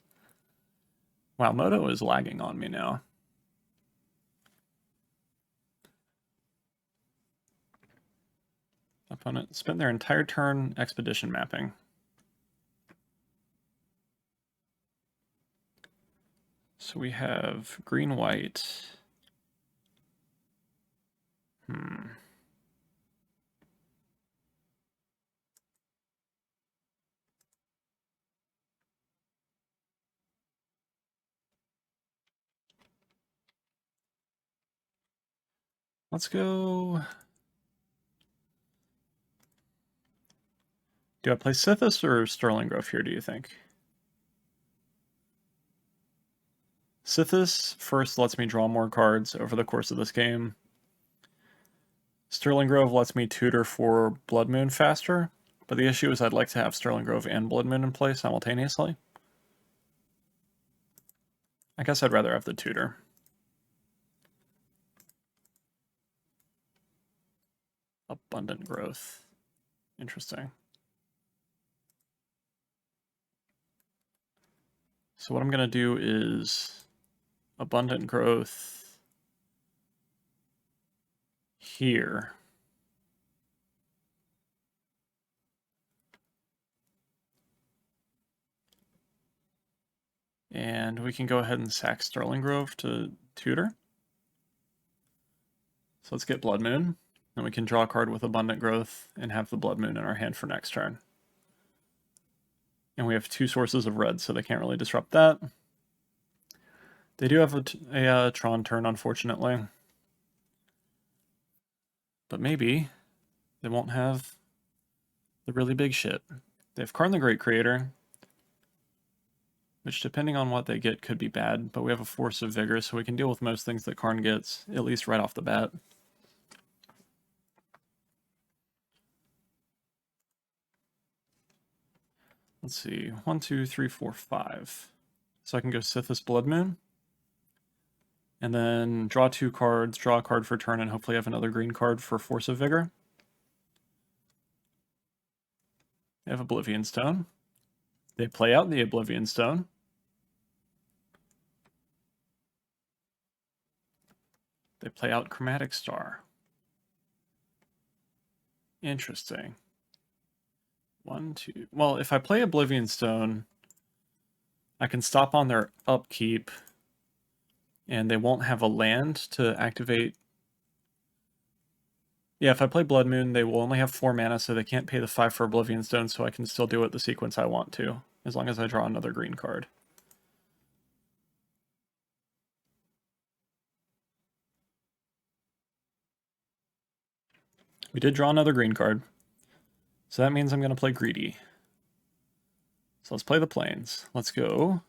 Wow, Moto is lagging on me now. Opponent spent their entire turn expedition mapping. So we have green-white. Let's go. Do I play Sithis or Sterling Grove here, do you think? Sithis first lets me draw more cards over the course of this game. Sterling Grove lets me tutor for Blood Moon faster, but the issue is I'd like to have Sterling Grove and Blood Moon in play simultaneously. I guess I'd rather have the tutor. Abundant Growth. Interesting. So what I'm going to do is Abundant Growth here. And we can go ahead and sack Sterling Grove to tutor. So let's get Blood Moon. And we can draw a card with Abundant Growth and have the Blood Moon in our hand for next turn. And we have 2 sources of red, so they can't really disrupt that. They do have a Tron turn, unfortunately. But maybe they won't have the really big shit. They have Karn the Great Creator, which depending on what they get could be bad, but we have a Force of Vigor, so we can deal with most things that Karn gets, at least right off the bat. Let's see, 1, 2, 3, 4, 5. So I can go Sithis Blood Moon, and then draw 2 cards, draw a card for turn, and hopefully have another green card for Force of Vigor. They have Oblivion Stone. They play out the Oblivion Stone. They play out Chromatic Star. Interesting. 1, 2. Well, if I play Oblivion Stone, I can stop on their upkeep, and they won't have a land to activate. Yeah, if I play Blood Moon, they will only have 4 mana, so they can't pay the 5 for Oblivion Stone, so I can still do it the sequence I want to, as long as I draw another green card. We did draw another green card. So that means I'm going to play greedy. So let's play the plains. Let's go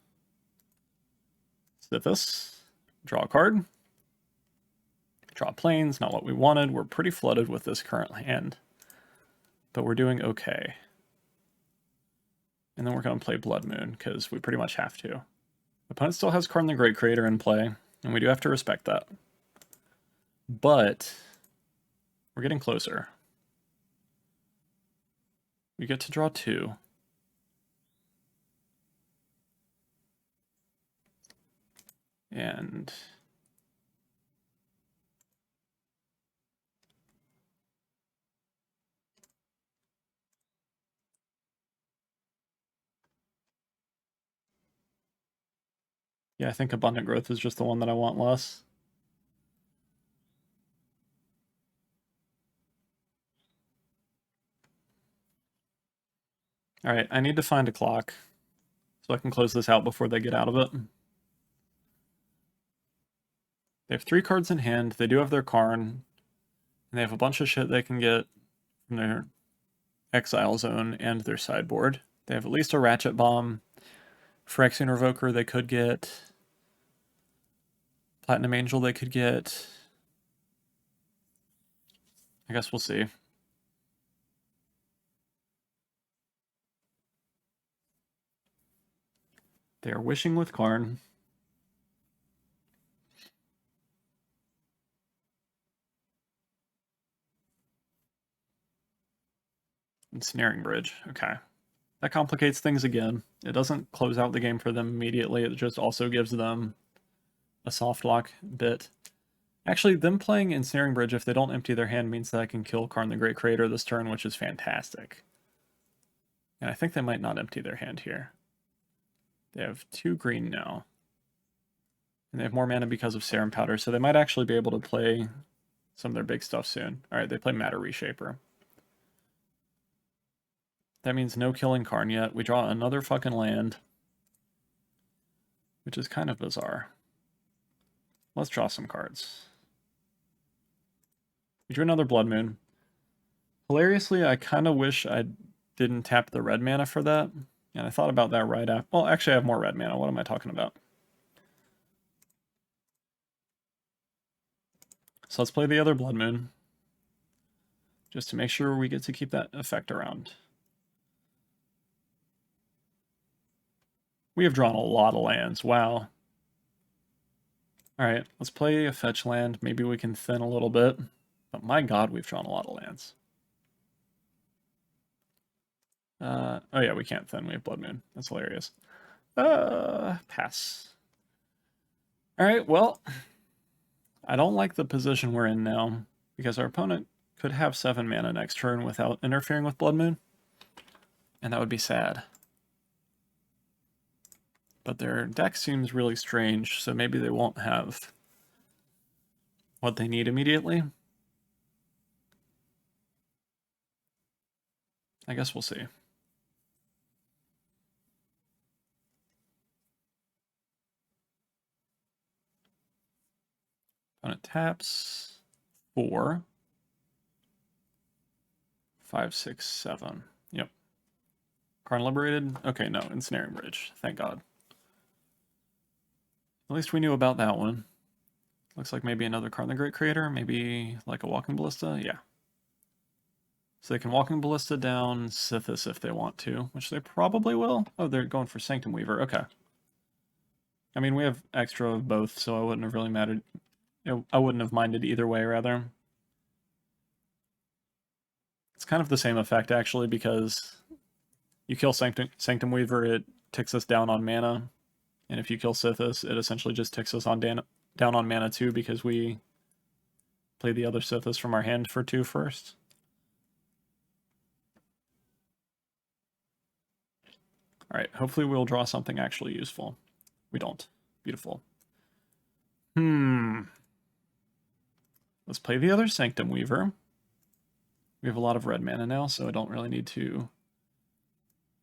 Sithis, draw a card, draw plains, not what we wanted. We're pretty flooded with this current hand, but we're doing okay. And then we're going to play Blood Moon, because we pretty much have to. Opponent still has Karn the Great Creator in play, and we do have to respect that. But we're getting closer. We get to draw 2. And yeah, I think Abundant Growth is just the one that I want less. Alright, I need to find a clock so I can close this out before they get out of it. They have 3 cards in hand, they do have their Karn, and they have a bunch of shit they can get from their exile zone and their sideboard. They have at least a Ratchet Bomb. Phyrexian Revoker they could get. Platinum Angel they could get. I guess we'll see. They are wishing with Karn. Ensnaring Bridge. Okay. That complicates things again. It doesn't close out the game for them immediately. It just also gives them a soft lock bit. Actually, them playing Ensnaring Bridge, if they don't empty their hand, means that I can kill Karn the Great Creator this turn, which is fantastic. And I think they might not empty their hand here. They have 2 green now. And they have more mana because of Serum Powder, so they might actually be able to play some of their big stuff soon. Alright, they play Matter Reshaper. That means no killing Karn yet. We draw another fucking land, which is kind of bizarre. Let's draw some cards. We drew another Blood Moon. Hilariously, I kind of wish I didn't tap the red mana for that. And I thought about that right after. Well, actually, I have more red mana. What am I talking about? So let's play the other Blood Moon, just to make sure we get to keep that effect around. We have drawn a lot of lands. Wow. Alright, let's play a fetch land. Maybe we can thin a little bit. But my god, we've drawn a lot of lands. Oh yeah, we can't thin. We have Blood Moon. That's hilarious. Pass. Alright, well, I don't like the position we're in now, because our opponent could have 7 mana next turn without interfering with Blood Moon, and that would be sad. But their deck seems really strange, so maybe they won't have what they need immediately. I guess we'll see. Opponent taps 4, 5, 6, 7. Yep. Karn liberated? Okay, no, Ensnaring Bridge. Thank God. At least we knew about that one. Looks like maybe another Karn the Great Creator, maybe like a Walking Ballista, yeah. So they can Walking Ballista down Sithis if they want to, which they probably will. Oh, they're going for Sanctum Weaver, okay. I mean, we have extra of both, so I wouldn't have really mattered. I wouldn't have minded either way, rather. It's kind of the same effect, actually, because you kill Sanctum Weaver, it ticks us down on mana. And if you kill Sithis, it essentially just ticks us on down on mana too, because we play the other Sithis from our hand for 2 first. Alright, hopefully we'll draw something actually useful. We don't. Beautiful. Let's play the other Sanctum Weaver. We have a lot of red mana now, so I don't really need to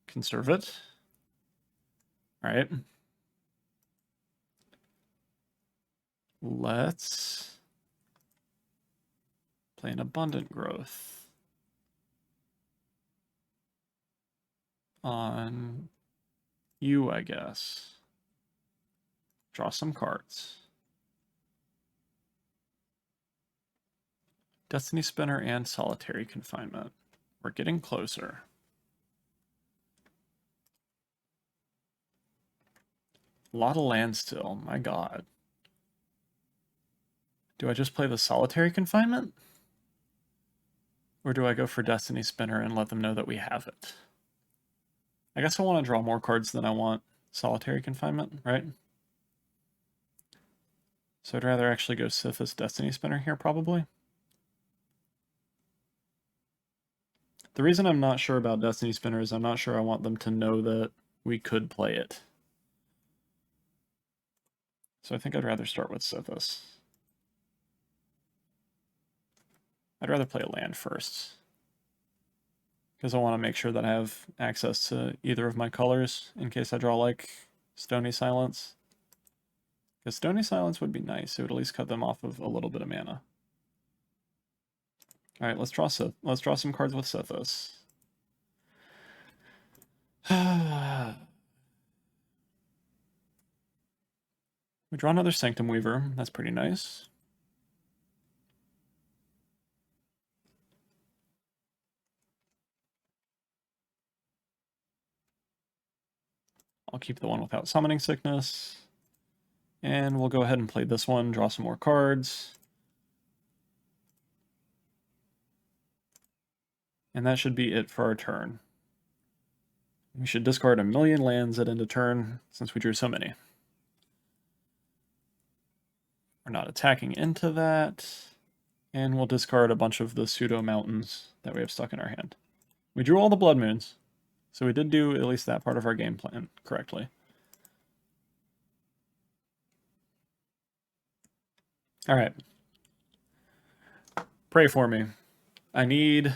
conserve it. Alright. Let's Play an Abundant Growth on you, I guess. Draw some cards. Destiny Spinner and Solitary Confinement. We're getting closer. A lot of land still, my god. Do I just play the Solitary Confinement? Or do I go for Destiny Spinner and let them know that we have it? I guess I want to draw more cards than I want Solitary Confinement, right? So I'd rather actually go Sithis Destiny Spinner here, probably. The reason I'm not sure about Destiny Spinner is I'm not sure I want them to know that we could play it. So I think I'd rather start with Sithis. I'd rather play a land first, because I want to make sure that I have access to either of my colors in case I draw like Stony Silence. Because Stony Silence would be nice. It would at least cut them off of a little bit of mana. All right, let's draw some cards with Sithis. We draw another Sanctum Weaver. That's pretty nice. I'll keep the one without Summoning Sickness. And we'll go ahead and play this one, draw some more cards. And that should be it for our turn. We should discard 1,000,000 lands at end of turn, since we drew so many. We're not attacking into that. And we'll discard a bunch of the pseudo mountains that we have stuck in our hand. We drew all the Blood Moons, so we did do at least that part of our game plan correctly. All right. Pray for me. I need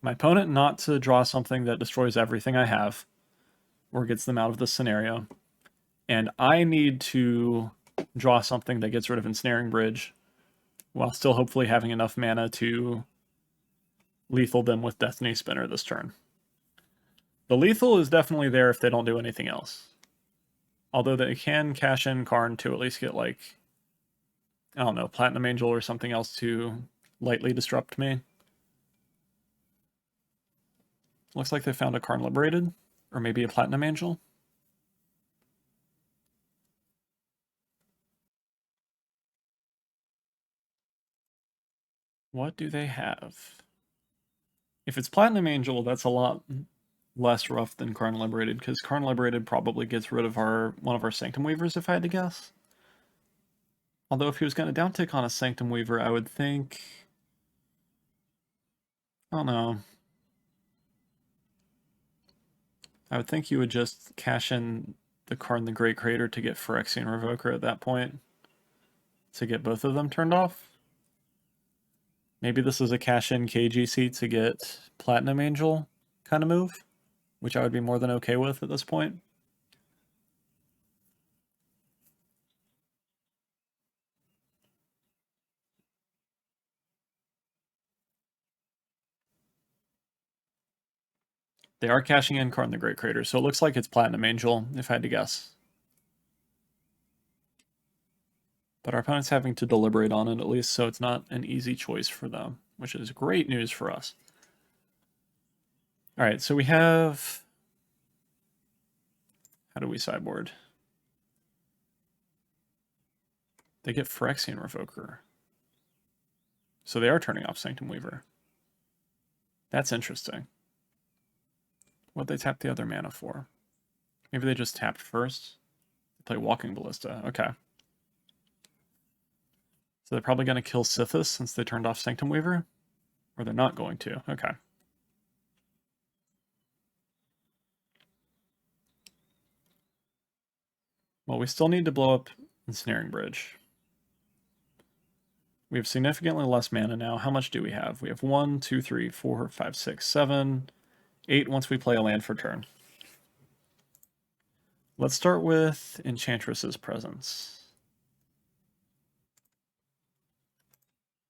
my opponent not to draw something that destroys everything I have or gets them out of this scenario. And I need to draw something that gets rid of Ensnaring Bridge while still hopefully having enough mana to lethal them with Destiny Spinner this turn. The lethal is definitely there if they don't do anything else. Although they can cash in Karn to at least get, like, I don't know, Platinum Angel or something else to lightly disrupt me. Looks like they found a Karn Liberated, or maybe a Platinum Angel. What do they have? If it's Platinum Angel, that's a lot less rough than Karn Liberated, because Karn Liberated probably gets rid of one of our Sanctum Weavers, if I had to guess. Although if he was going to downtick on a Sanctum Weaver, I would think... I don't know. I would think you would just cash in the Karn the Great Creator to get Phyrexian Revoker at that point, to get both of them turned off. Maybe this is a cash-in KGC to get Platinum Angel kind of move, which I would be more than okay with at this point. They are cashing in Karn the Great Creator, so it looks like it's Platinum Angel, if I had to guess. But our opponent's having to deliberate on it at least, so it's not an easy choice for them, which is great news for us. All right, so we have... How do we sideboard? They get Phyrexian Revoker. So they are turning off Sanctum Weaver. That's interesting. What'd they tap the other mana for? Maybe they just tapped first? They play Walking Ballista. Okay. So they're probably going to kill Sithis since they turned off Sanctum Weaver? Or they're not going to. Okay. Well, we still need to blow up Ensnaring Bridge. We have significantly less mana now. How much do we have? We have 1, 2, 3, 4, 5, 6, 7, 8 once we play a land for turn. Let's start with Enchantress's Presence.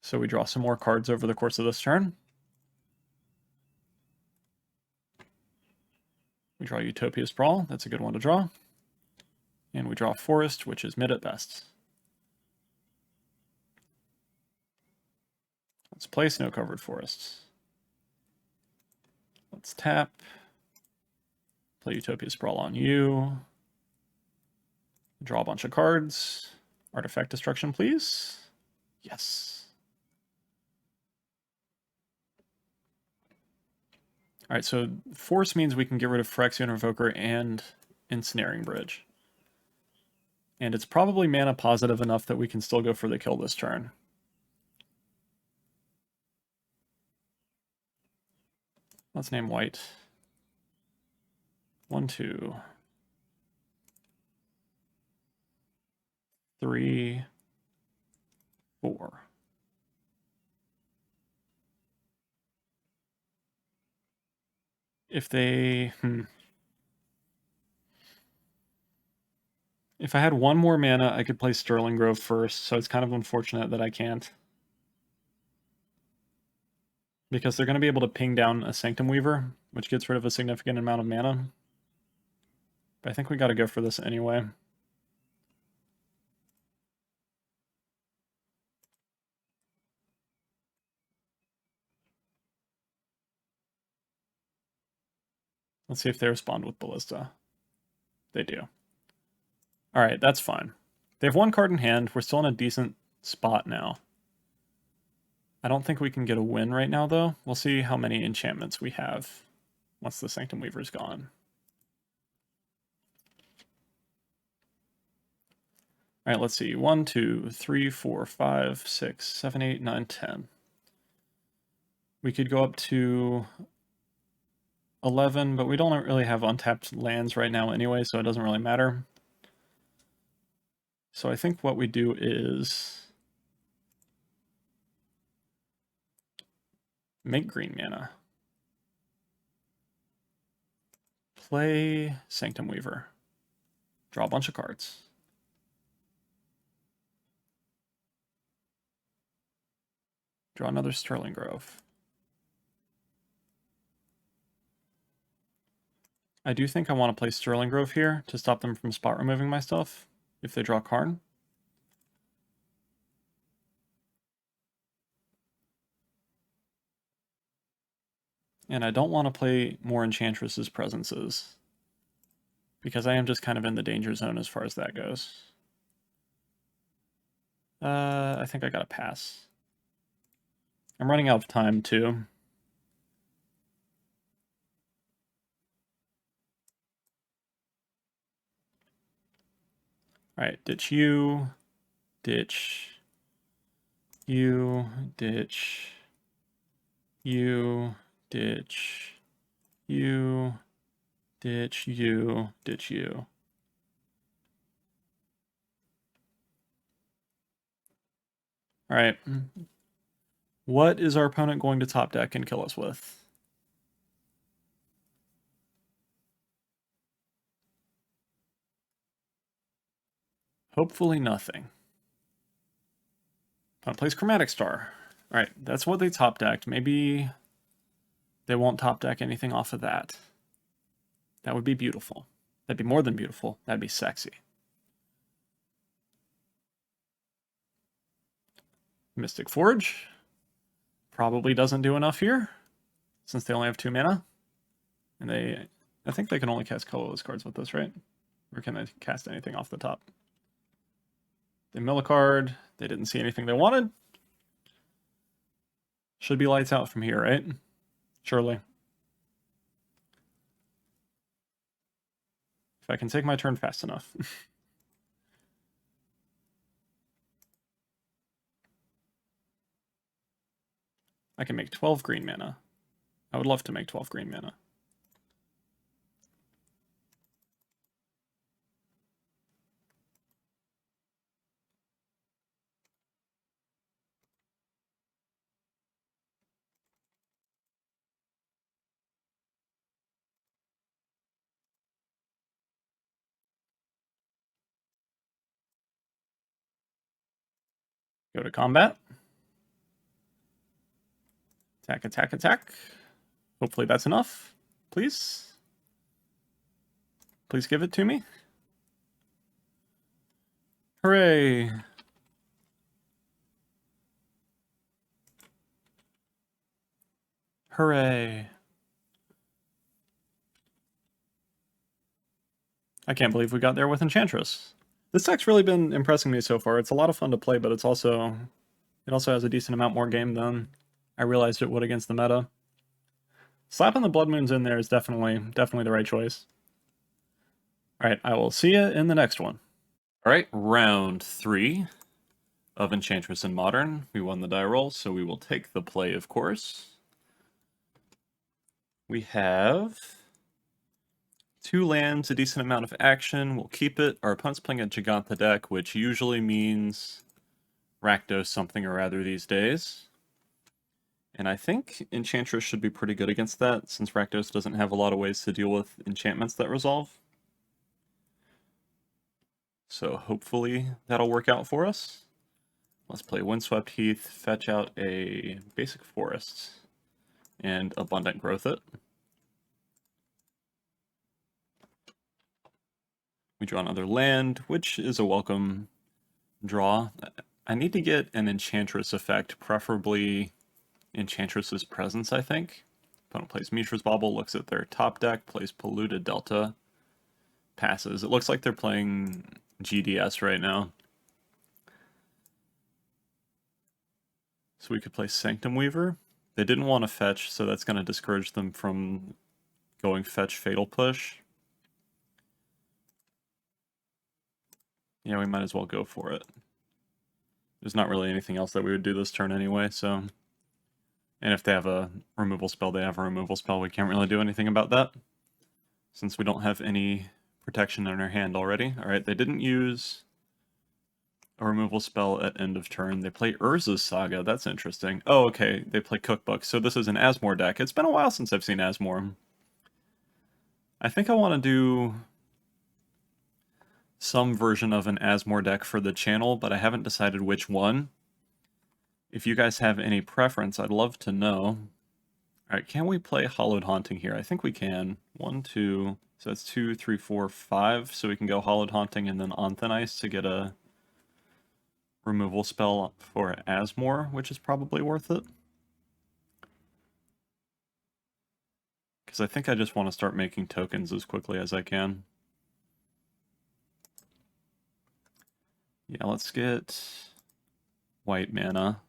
So we draw some more cards over the course of this turn. We draw Utopia Sprawl. That's a good one to draw. And we draw Forest, which is mid at best. Let's play Snow-Covered Forests. Let's tap. Play Utopia Sprawl on you. Draw a bunch of cards. Artifact Destruction, please. Yes. All right, so Force means we can get rid of Phyrexian Revoker and Ensnaring Bridge. And it's probably mana positive enough that we can still go for the kill this turn. Let's name white. 1, 2, 3, 4. If they... If I had one more mana, I could play Sterling Grove first, so it's kind of unfortunate that I can't. Because they're going to be able to ping down a Sanctum Weaver, which gets rid of a significant amount of mana. But I think we got to go for this anyway. Let's see if they respond with Ballista. They do. Alright, that's fine. They have one card in hand. We're still in a decent spot now. I don't think we can get a win right now, though. We'll see how many enchantments we have once the Sanctum Weaver's gone. Alright, let's see. 1, 2, 3, 4, 5, 6, 7, 8, 9, 10. We could go up to 11, but we don't really have untapped lands right now anyway, so it doesn't really matter. So I think what we do is make green mana. Play Sanctum Weaver. Draw a bunch of cards. Draw another Sterling Grove. I do think I want to play Sterling Grove here to stop them from spot removing my stuff if they draw Karn. And I don't want to play more Enchantress's Presences, because I am just kind of in the danger zone as far as that goes. I think I gotta pass. I'm running out of time, too. Alright, ditch you, ditch you, ditch you, ditch you, ditch you, ditch you. Alright. What is our opponent going to top deck and kill us with? Hopefully nothing. Opponent plays Chromatic Star. Alright, that's what they top decked. Maybe they won't top deck anything off of that. That would be beautiful. That'd be more than beautiful. That'd be sexy. Mystic Forge probably doesn't do enough here, since they only have 2 mana. And I think they can only cast colorless cards with this, right? Or can they cast anything off the top? They mill a card. They didn't see anything they wanted. Should be lights out from here, right? Surely. If I can take my turn fast enough. I can make 12 green mana. I would love to make 12 green mana. Go to combat. Attack, attack, attack. Hopefully that's enough. Please. Please give it to me. Hooray. Hooray. I can't believe we got there with Enchantress. This deck's really been impressing me so far. It's a lot of fun to play, but it also has a decent amount more game than I realized it would against the meta. Slapping the Blood Moons in there is definitely the right choice. Alright, I will see you in the next one. Alright, round 3 of Enchantress in Modern. We won the die roll, so we will take the play, of course. We have 2 lands, a decent amount of action. We'll keep it. Our opponent's playing a Giganta deck, which usually means Rakdos something or other these days. And I think Enchantress should be pretty good against that, since Rakdos doesn't have a lot of ways to deal with enchantments that resolve. So hopefully that'll work out for us. Let's play Windswept Heath, fetch out a basic forest, and Abundant Growth it. We draw another land, which is a welcome draw. I need to get an Enchantress effect, preferably Enchantress's Presence, I think. Opponent plays Mishra's Bauble, looks at their top deck, plays Polluted Delta, passes. It looks like they're playing GDS right now. So we could play Sanctum Weaver. They didn't want to fetch, so that's going to discourage them from going fetch Fatal Push. Yeah, we might as well go for it. There's not really anything else that we would do this turn anyway, so... And if they have a removal spell, they have a removal spell. We can't really do anything about that, since we don't have any protection in our hand already. Alright, they didn't use a removal spell at end of turn. They play Urza's Saga. That's interesting. Oh, okay. They play Cookbook. So this is an Asmo deck. It's been a while since I've seen Asmo. I think I want to do some version of an Asmo deck for the channel, but I haven't decided which one. If you guys have any preference, I'd love to know. Alright, can we play Hollowed Haunting here? I think we can. 1, 2, so that's 2, 3, 4, 5. So we can go Hollowed Haunting and then On Thin Ice to get a removal spell for Asmo, which is probably worth it. Because I think I just want to start making tokens as quickly as I can. Yeah, let's get white mana.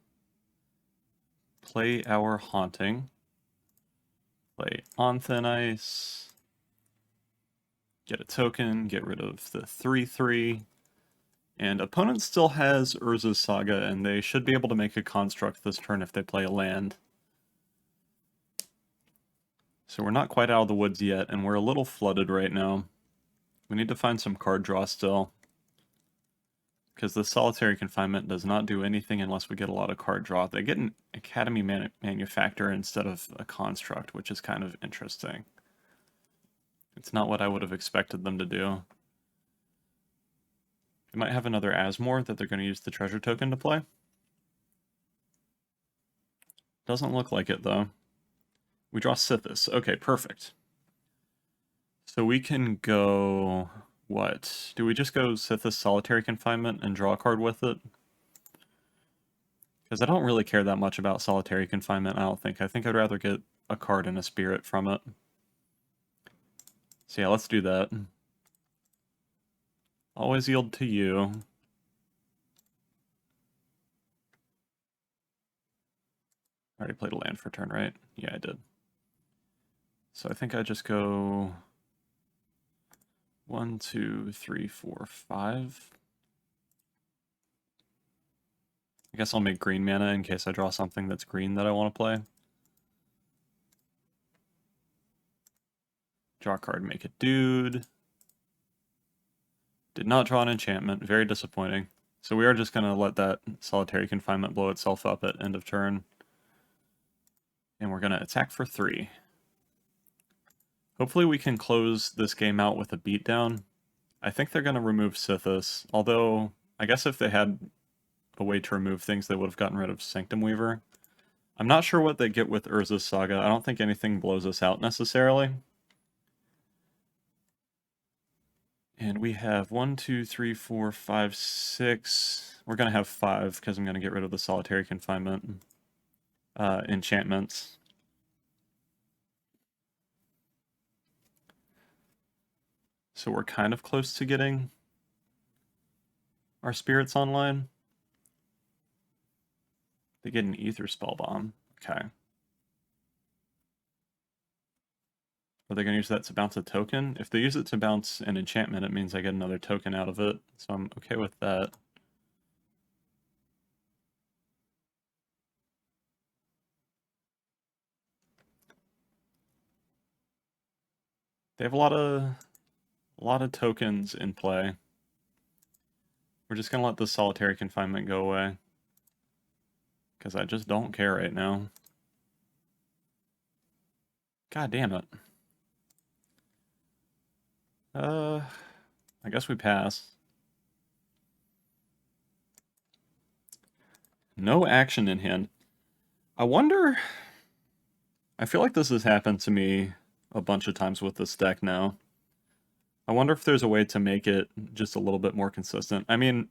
Play our Haunting. Play On Thin Ice. Get a token, get rid of the 3/3. And opponent still has Urza's Saga, and they should be able to make a construct this turn if they play a land. So we're not quite out of the woods yet, and we're a little flooded right now. We need to find some card draw still, because the Solitary Confinement does not do anything unless we get a lot of card draw. They get an Academy Manufacturer instead of a construct, which is kind of interesting. It's not what I would have expected them to do. They might have another Asmo that they're going to use the treasure token to play. Doesn't look like it, though. We draw Sithis. Okay, perfect. So we can go... What? Do we just go Sithis Solitary Confinement and draw a card with it? Because I don't really care that much about Solitary Confinement, I don't think. I think I'd rather get a card and a spirit from it. So yeah, let's do that. Always yield to you. I already played a land for turn, right? Yeah, I did. So I think I just go 1, 2, 3, 4, 5. I guess I'll make green mana in case I draw something that's green that I want to play. Draw a card, make a dude. Did not draw an enchantment, very disappointing. So we are just going to let that Solitary Confinement blow itself up at end of turn. And we're going to attack for 3. Hopefully we can close this game out with a beatdown. I think they're going to remove Sithis, although I guess if they had a way to remove things, they would have gotten rid of Sanctum Weaver. I'm not sure what they get with Urza's Saga. I don't think anything blows us out necessarily. And we have 1, 2, 3, 4, 5, 6. We're going to have 5 because I'm going to get rid of the Solitary Confinement enchantments. So we're kind of close to getting our spirits online. They get an Ether Spell Bomb. Okay. Are they going to use that to bounce a token? If they use it to bounce an enchantment, it means I get another token out of it. So I'm okay with that. They have a lot of tokens in play. We're just going to let the Solitary Confinement go away. Because I just don't care right now. God damn it. I guess we pass. No action in hand. I wonder... I feel like this has happened to me a bunch of times with this deck now. I wonder if there's a way to make it just a little bit more consistent. I mean,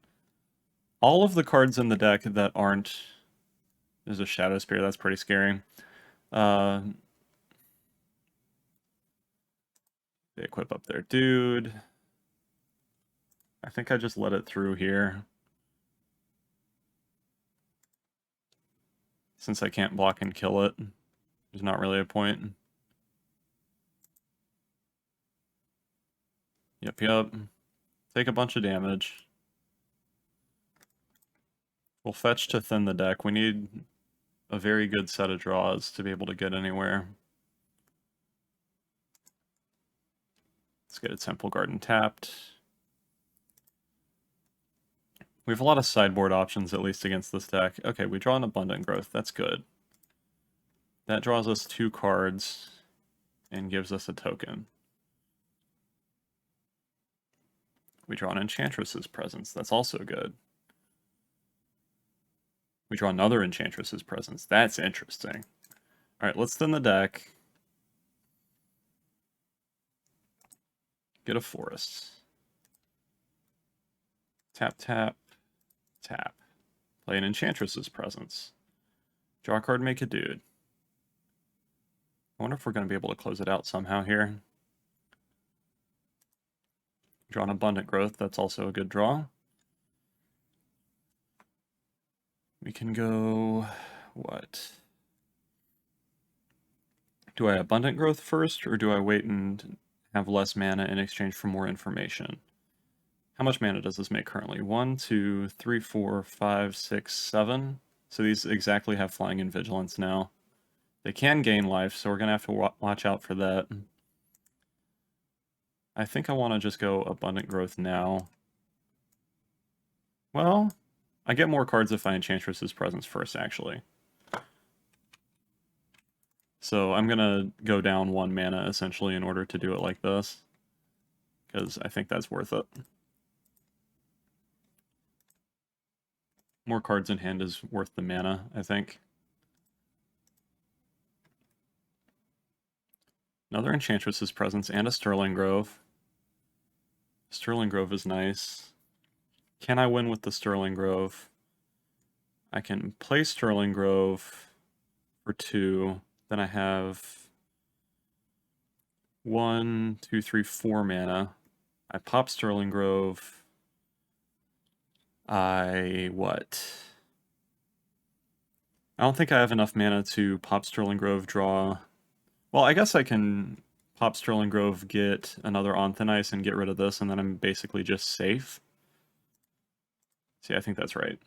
all of the cards in the deck that aren't... There's a Shadow Spear, that's pretty scary. They equip up their dude. I think I just let it through here. Since I can't block and kill it, there's not really a point. Yep. Take a bunch of damage. We'll fetch to thin the deck. We need a very good set of draws to be able to get anywhere. Let's get a Temple Garden tapped. We have a lot of sideboard options, at least against this deck. Okay, we draw an Abundant Growth. That's good. That draws us 2 cards and gives us a token. We draw an Enchantress's Presence. That's also good. We draw another Enchantress's Presence. That's interesting. Alright, let's thin the deck. Get a Forest. Tap, tap, tap. Play an Enchantress's Presence. Draw a card, make a dude. I wonder if we're going to be able to close it out somehow here. Draw an Abundant Growth, that's also a good draw. We can go... what? Do I Abundant Growth first, or do I wait and have less mana in exchange for more information? How much mana does this make currently? 1, 2, 3, 4, 5, 6, 7. So these exactly have Flying and Vigilance now. They can gain life, so we're going to have to watch out for that. I think I want to just go Abundant Growth now. Well, I get more cards if I Enchantress's Presence first, actually. So I'm going to go down 1 mana, essentially, in order to do it like this. Because I think that's worth it. More cards in hand is worth the mana, I think. Another Enchantress's Presence and a Sterling Grove. Sterling Grove is nice. Can I win with the Sterling Grove? I can play Sterling Grove for 2. Then I have 1, 2, 3, 4 mana. I pop Sterling Grove. What? I don't think I have enough mana to pop Sterling Grove, draw... Well, I guess I can pop Sterling Grove, get another On Thin Ice, and get rid of this, and then I'm basically just safe. See, I think that's right.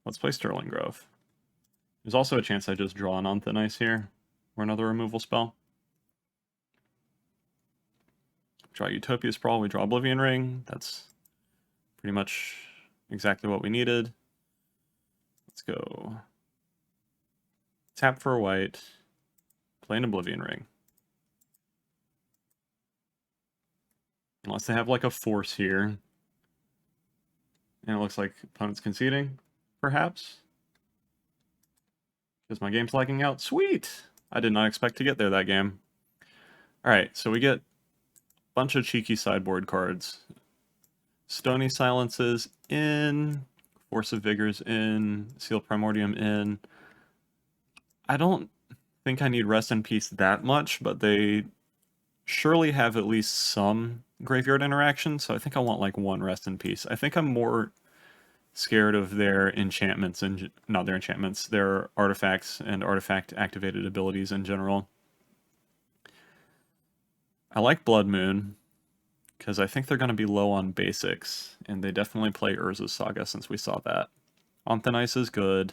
Let's play Sterling Grove. There's also a chance I just draw an On Thin Ice here, or another removal spell. Draw Utopia Sprawl, we draw Oblivion Ring. That's pretty much exactly what we needed. Let's go tap for a white, play an Oblivion Ring. Unless they have like a force here. And it looks like opponent's conceding, perhaps. Because my game's lagging out. Sweet! I did not expect to get there that game. Alright, so we get a bunch of cheeky sideboard cards. Stony Silences in, Force of Vigors in, Seal Primordium in. I don't think I need Rest in Peace that much, but they surely have at least some graveyard interaction, so I think I want like one Rest in Peace. I think I'm more scared of their enchantments and not their enchantments, their artifacts and artifact activated abilities in general. I like Blood Moon because I think they're going to be low on basics, and they definitely play Urza's Saga since we saw that. Ice is good.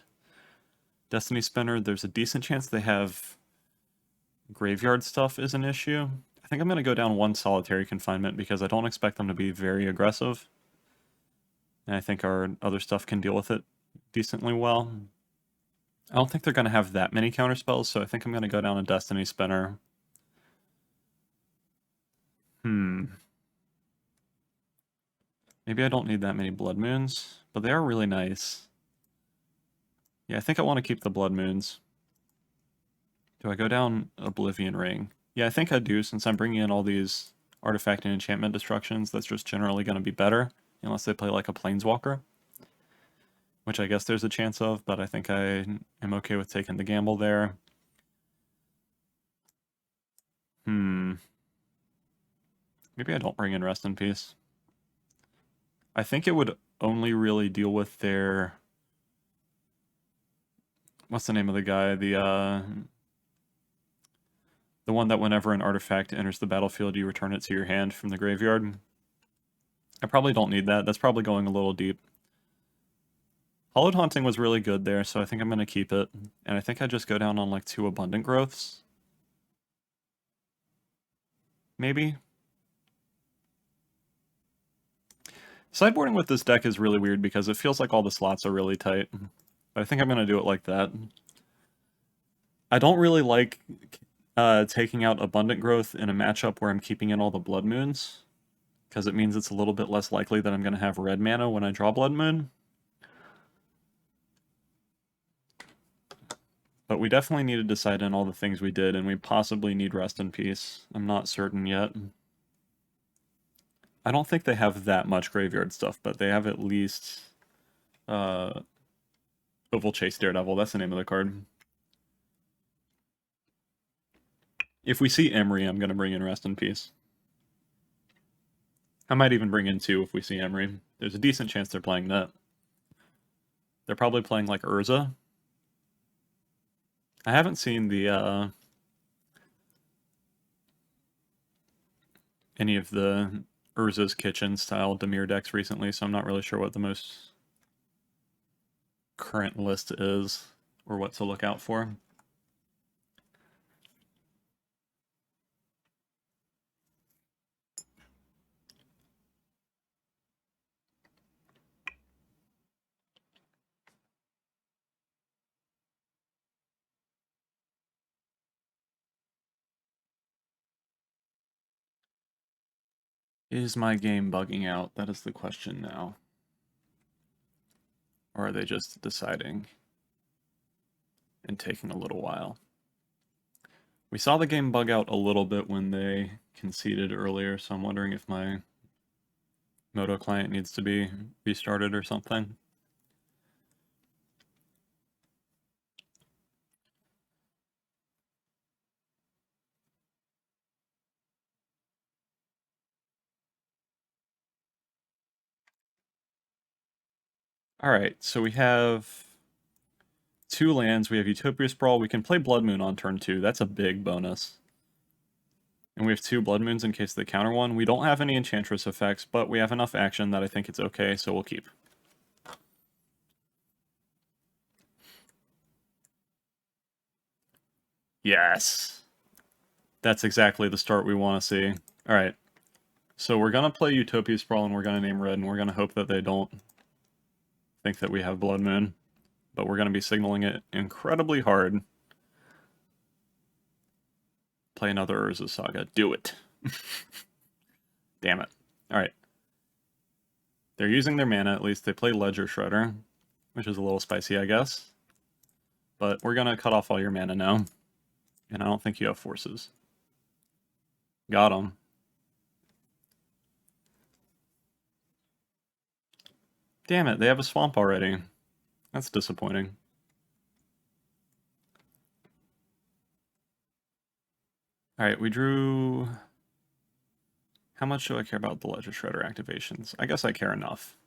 Destiny Spinner, there's a decent chance they have graveyard stuff is an issue. I think I'm going to go down one Solitary Confinement because I don't expect them to be very aggressive. And I think our other stuff can deal with it decently well. I don't think they're going to have that many counterspells, so I think I'm going to go down a Destiny Spinner. Maybe I don't need that many Blood Moons, but they are really nice. Yeah, I think I want to keep the Blood Moons. Do I go down Oblivion Ring? Yeah, I think I do, since I'm bringing in all these artifact and enchantment destructions. That's just generally going to be better, unless they play like a Planeswalker. Which I guess there's a chance of, but I think I am okay with taking the gamble there. Maybe I don't bring in Rest in Peace. I think it would only really deal with their... What's the name of the guy? The one that whenever an artifact enters the battlefield, you return it to your hand from the graveyard. I probably don't need that. That's probably going a little deep. Hallowed Haunting was really good there, so I think I'm going to keep it. And I think I just go down on like 2 Abundant Growths. Maybe? Sideboarding with this deck is really weird because it feels like all the slots are really tight. But I think I'm going to do it like that. I don't really like taking out Abundant Growth in a matchup where I'm keeping in all the Blood Moons, because it means it's a little bit less likely that I'm going to have red mana when I draw Blood Moon. But we definitely need to decide on all the things we did, and we possibly need Rest in Peace. I'm not certain yet. I don't think they have that much graveyard stuff, but they have at least Oval Chase Daredevil. That's the name of the card. If we see Emery, I'm going to bring in Rest in Peace. I might even bring in 2 if we see Emery. There's a decent chance they're playing that. They're probably playing like Urza. I haven't seen the any of the Urza's Kitchen style Dimir decks recently, so I'm not really sure what the most current list is or what to look out for. Is my game bugging out? That is the question now. Or are they just deciding and taking a little while? We saw the game bug out a little bit when they conceded earlier, so I'm wondering if my Moto client needs to be restarted or something. Alright, so we have 2 lands. We have Utopia Sprawl. We can play Blood Moon on turn 2. That's a big bonus. And we have 2 Blood Moons in case they counter one. We don't have any Enchantress effects, but we have enough action that I think it's okay, so we'll keep. Yes! That's exactly the start we want to see. Alright. So we're going to play Utopia Sprawl and we're going to name red, and we're going to hope that they don't think that we have Blood Moon. But we're going to be signaling it incredibly hard. Play another Urza Saga. Do it. Damn it. Alright. They're using their mana, at least. They play Ledger Shredder, which is a little spicy, I guess. but we're gonna cut off all your mana now. And I don't think you have forces. Got him. Damn it, they have a swamp already. That's disappointing. Alright, we drew... How much do I care about the Ledger Shredder activations? I guess I care enough.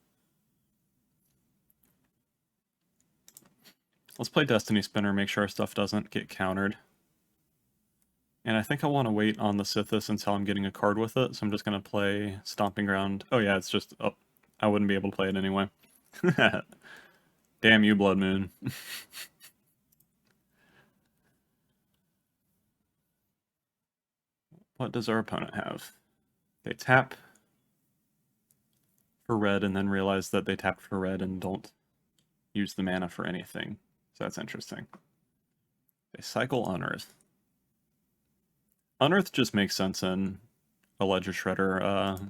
Let's play Destiny Spinner, make sure our stuff doesn't get countered. And I think I want to wait on the Sithis until I'm getting a card with it, so I'm just going to play Stomping Ground. Oh yeah, it's just... Oh, I wouldn't be able to play it anyway. Damn you, Blood Moon. What does our opponent have? They tap for red and then realize that they tapped for red and don't use the mana for anything. So that's interesting. They cycle Unearth. Unearth just makes sense in a Ledger Shredder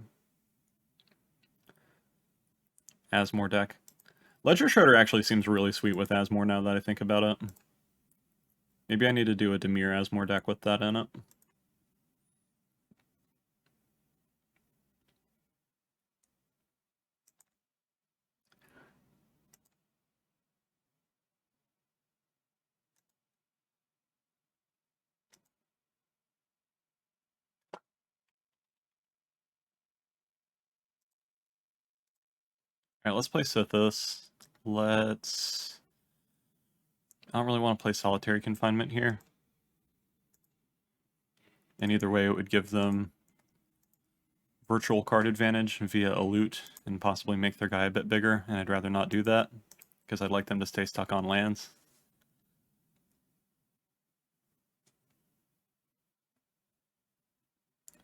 Asmo deck. Ledger Shredder actually seems really sweet with Asmo now that I think about it. Maybe I need to do a Dimir Asmo deck with that in it. Alright, let's play Sithis. Let's... I don't really want to play Solitary Confinement here. And either way, it would give them virtual card advantage via a loot and possibly make their guy a bit bigger, and I'd rather not do that, because I'd like them to stay stuck on lands.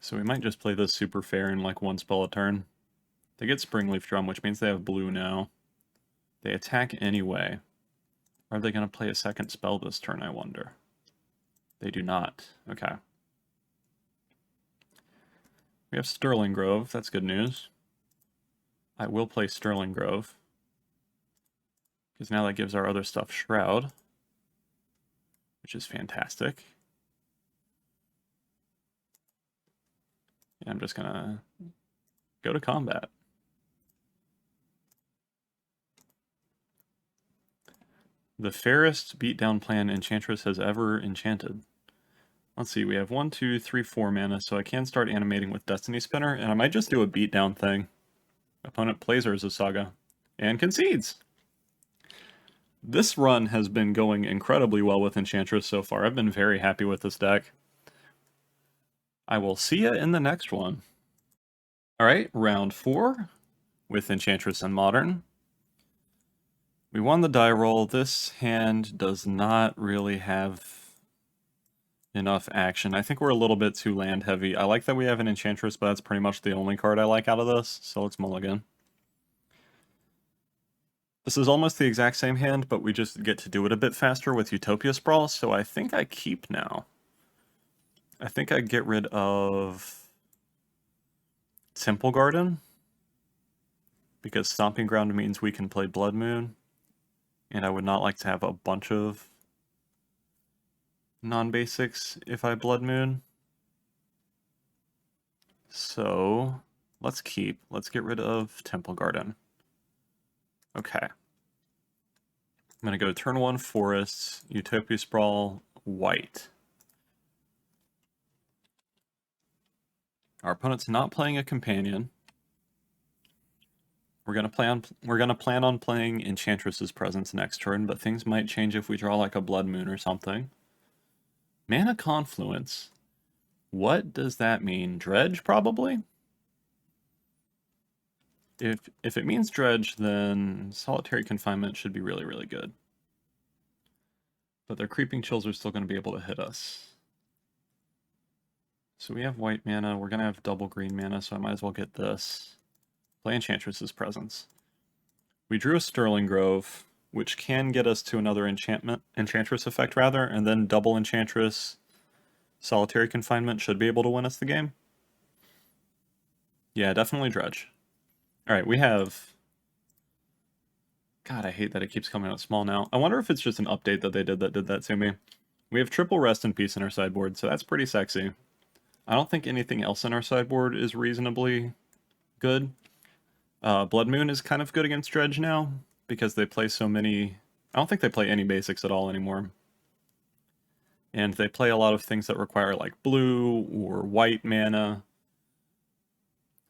So we might just play this super fair in like one spell a turn. They get Springleaf Drum, which means they have blue now. They attack anyway. Are they going to play a second spell this turn, I wonder? They do not. Okay. We have Sterling Grove. That's good news. I will play Sterling Grove, because now that gives our other stuff Shroud, which is fantastic. And I'm just going to go to combat. The fairest beatdown plan Enchantress has ever enchanted. Let's see, we have 1, 2, 3, 4 mana, so I can start animating with Destiny Spinner, and I might just do a beatdown thing. Opponent plays Urza Saga, and concedes! This run has been going incredibly well with Enchantress so far. I've been very happy with this deck. I will see ya in the next one. Alright, round 4 with Enchantress and Modern. We won the die roll. This hand does not really have enough action. I think we're a little bit too land heavy. I like that we have an Enchantress, but that's pretty much the only card I like out of this, so let's mulligan. This is almost the exact same hand, but we just get to do it a bit faster with Utopia Sprawl, so I think I keep now. I think I get rid of Temple Garden, because Stomping Ground means we can play Blood Moon, and I would not like to have a bunch of non-basics if I Blood Moon. So let's keep. Let's get rid of Temple Garden. Okay. I'm going to go turn 1 Forests, Utopia Sprawl, white. Our opponent's not playing a companion. We're gonna plan on playing Enchantress's Presence next turn, but things might change if we draw like a Blood Moon or something. Mana Confluence. What does that mean? Dredge, probably? If it means Dredge, then Solitary Confinement should be really, really good. But their Creeping Chills are still going to be able to hit us. So we have white mana, we're going to have double green mana, so I might as well get this. Play Enchantress's Presence. We drew a Sterling Grove, which can get us to another Enchantress effect rather, and then double Enchantress, Solitary Confinement should be able to win us the game. Yeah, definitely Dredge. Alright, we have God, I hate that it keeps coming out small now. I wonder if it's just an update that they did that to me. We have triple Rest in Peace in our sideboard, so that's pretty sexy. I don't think anything else in our sideboard is reasonably good. Blood Moon is kind of good against Dredge now, because they play so many... I don't think they play any basics at all anymore. And they play a lot of things that require, like, blue or white mana.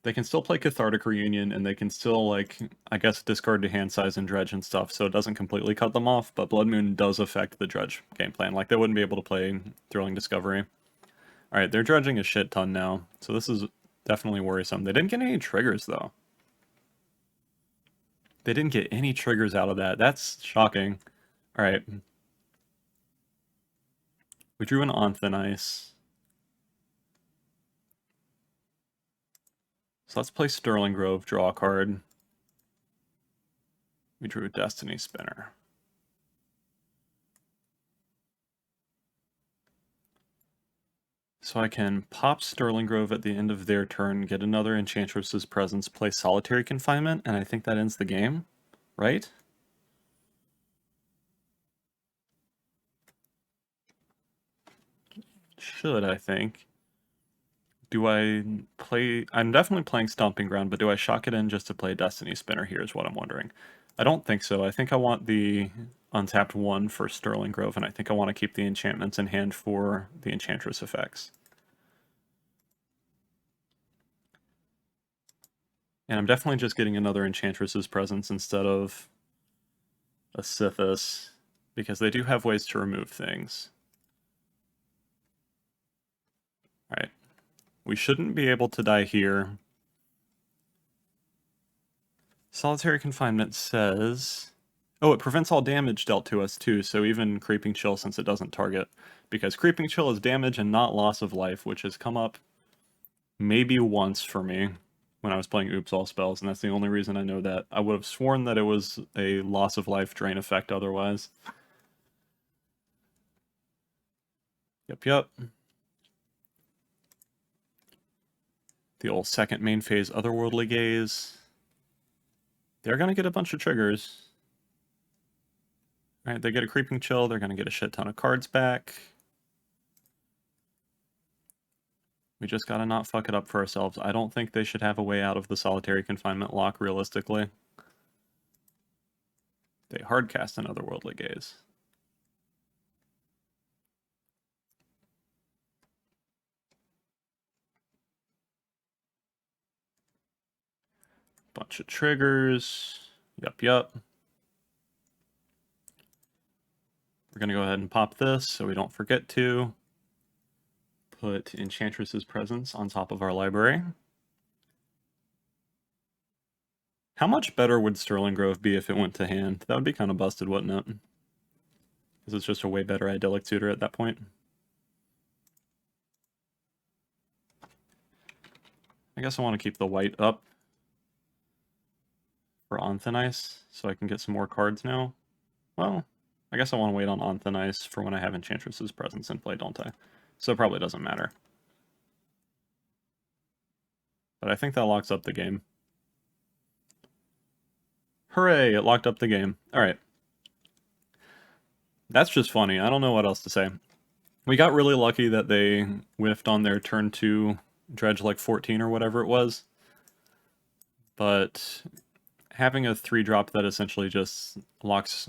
They can still play Cathartic Reunion, and they can still, like, I guess, discard to hand size and Dredge and stuff, so it doesn't completely cut them off, but Blood Moon does affect the Dredge game plan. Like, they wouldn't be able to play Thrilling Discovery. Alright, they're dredging a shit ton now, so this is definitely worrisome. They didn't get any triggers, though. They didn't get any triggers out of that. That's shocking. Alright. We drew an Anthenice. So let's play Sterling Grove, draw a card. We drew a Destiny Spinner. So I can pop Sterling Grove at the end of their turn, get another Enchantress's Presence, play Solitary Confinement, and I think that ends the game, right? Should, I think. Do I play... I'm definitely playing Stomping Ground, but do I shock it in just to play Destiny Spinner here is what I'm wondering. I don't think so. I think I want the untapped 1 for Sterling Grove, and I think I want to keep the enchantments in hand for the Enchantress effects. And I'm definitely just getting another Enchantress's Presence instead of a Sithis, because they do have ways to remove things. Alright. We shouldn't be able to die here. Solitary Confinement says... Oh, it prevents all damage dealt to us too, so even Creeping Chill since it doesn't target. Because Creeping Chill is damage and not loss of life, which has come up maybe once for me when I was playing Oops All Spells, and that's the only reason I know that. I would have sworn that it was a loss of life drain effect otherwise. Yep. The old second main phase Otherworldly Gaze. They're going to get a bunch of triggers. Alright, they get a Creeping Chill, they're going to get a shit ton of cards back. We just gotta not fuck it up for ourselves. I don't think they should have a way out of the Solitary Confinement lock, realistically. They hardcast an Otherworldly Gaze. Bunch of triggers. Yup. We're gonna go ahead and pop this so we don't forget to. Put Enchantress's Presence on top of our library. How much better would Sterling Grove be if it went to hand? That would be kind of busted, wouldn't it? Because it's just a way better idyllic tutor at that point. I guess I want to keep the white up for Anthenice so I can get some more cards now. Well, I guess I want to wait on Anthenice for when I have Enchantress's Presence in play, don't I? So it probably doesn't matter. But I think that locks up the game. Hooray, it locked up the game. Alright. That's just funny. I don't know what else to say. We got really lucky that they whiffed on their turn 2 Dredge like 14 or whatever it was. But having a 3-drop that essentially just locks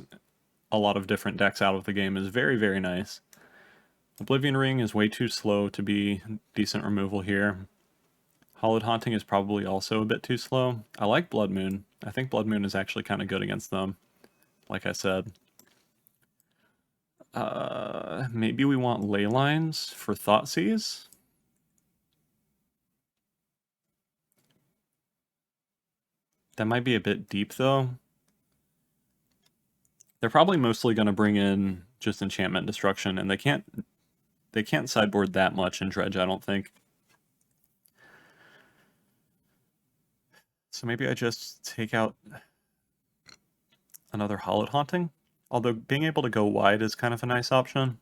a lot of different decks out of the game is very, very nice. Oblivion Ring is way too slow to be decent removal here. Hallowed Haunting is probably also a bit too slow. I like Blood Moon. I think Blood Moon is actually kind of good against them, like I said. Maybe we want Ley Lines for Thoughtseize? That might be a bit deep, though. They're probably mostly going to bring in just Enchantment Destruction, and they can't sideboard that much in Dredge, I don't think. So maybe I just take out another Hallowed Haunting? Although being able to go wide is kind of a nice option.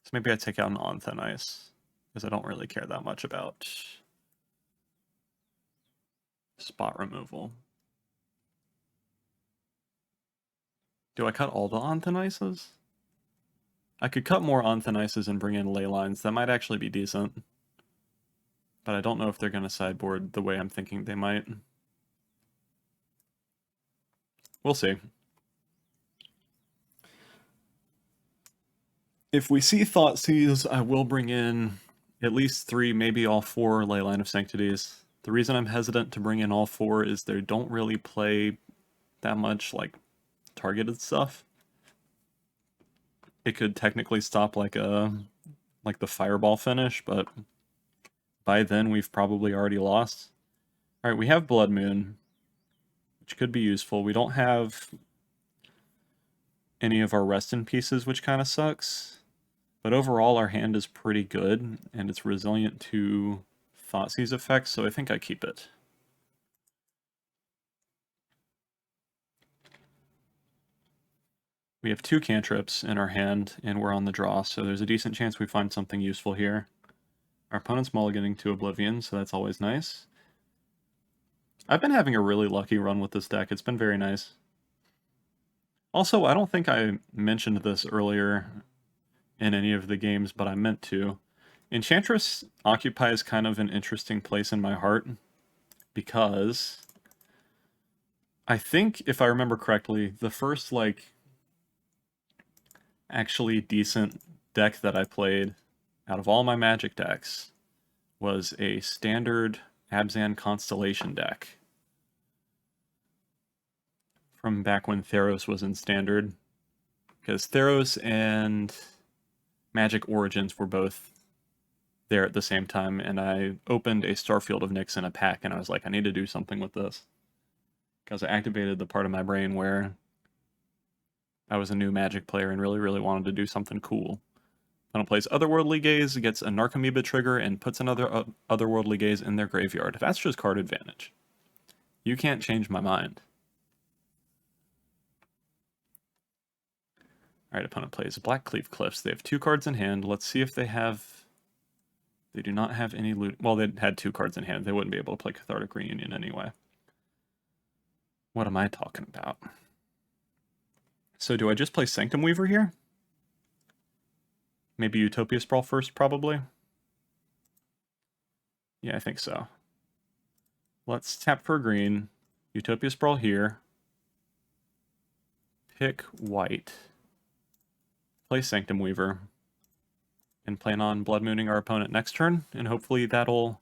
So maybe I take out an Anthenice, because I don't really care that much about spot removal. Do I cut all the Anthenices? I could cut more Anthenices and bring in ley lines. That might actually be decent. But I don't know if they're going to sideboard the way I'm thinking they might. We'll see. If we see Thoughtseize, I will bring in at least 3, maybe all 4 Leyline of Sanctities. The reason I'm hesitant to bring in all 4 is they don't really play that much, like, targeted stuff. It could technically stop like the Fireball finish, but by then we've probably already lost. Alright, we have Blood Moon, which could be useful. We don't have any of our Rest in Pieces, which kind of sucks. But overall, our hand is pretty good, and it's resilient to Thoughtseize effects, so I think I keep it. We have 2 cantrips in our hand, and we're on the draw, so there's a decent chance we find something useful here. Our opponent's mulliganing to Oblivion, so that's always nice. I've been having a really lucky run with this deck. It's been very nice. Also, I don't think I mentioned this earlier in any of the games, but I meant to. Enchantress occupies kind of an interesting place in my heart, because I think, if I remember correctly, the first, like, actually decent deck that I played out of all my Magic decks was a standard Abzan Constellation deck from back when Theros was in Standard, because Theros and Magic Origins were both there at the same time, and I opened a Starfield of Nyx in a pack, and I was like, I need to do something with this, because I activated the part of my brain where I was a new Magic player and really, really wanted to do something cool. Opponent plays Otherworldly Gaze, gets a Narcomoeba trigger, and puts another Otherworldly Gaze in their graveyard. That's just card advantage. You can't change my mind. Alright, opponent plays Blackcleave Cliffs. They have 2 cards in hand. Let's see if they have... They do not have any loot. Well, they had 2 cards in hand. They wouldn't be able to play Cathartic Reunion anyway. What am I talking about? So do I just play Sanctum Weaver here? Maybe Utopia Sprawl first, probably? Yeah, I think so. Let's tap for green. Utopia Sprawl here. Pick white. Play Sanctum Weaver. And plan on Blood Mooning our opponent next turn, and hopefully that'll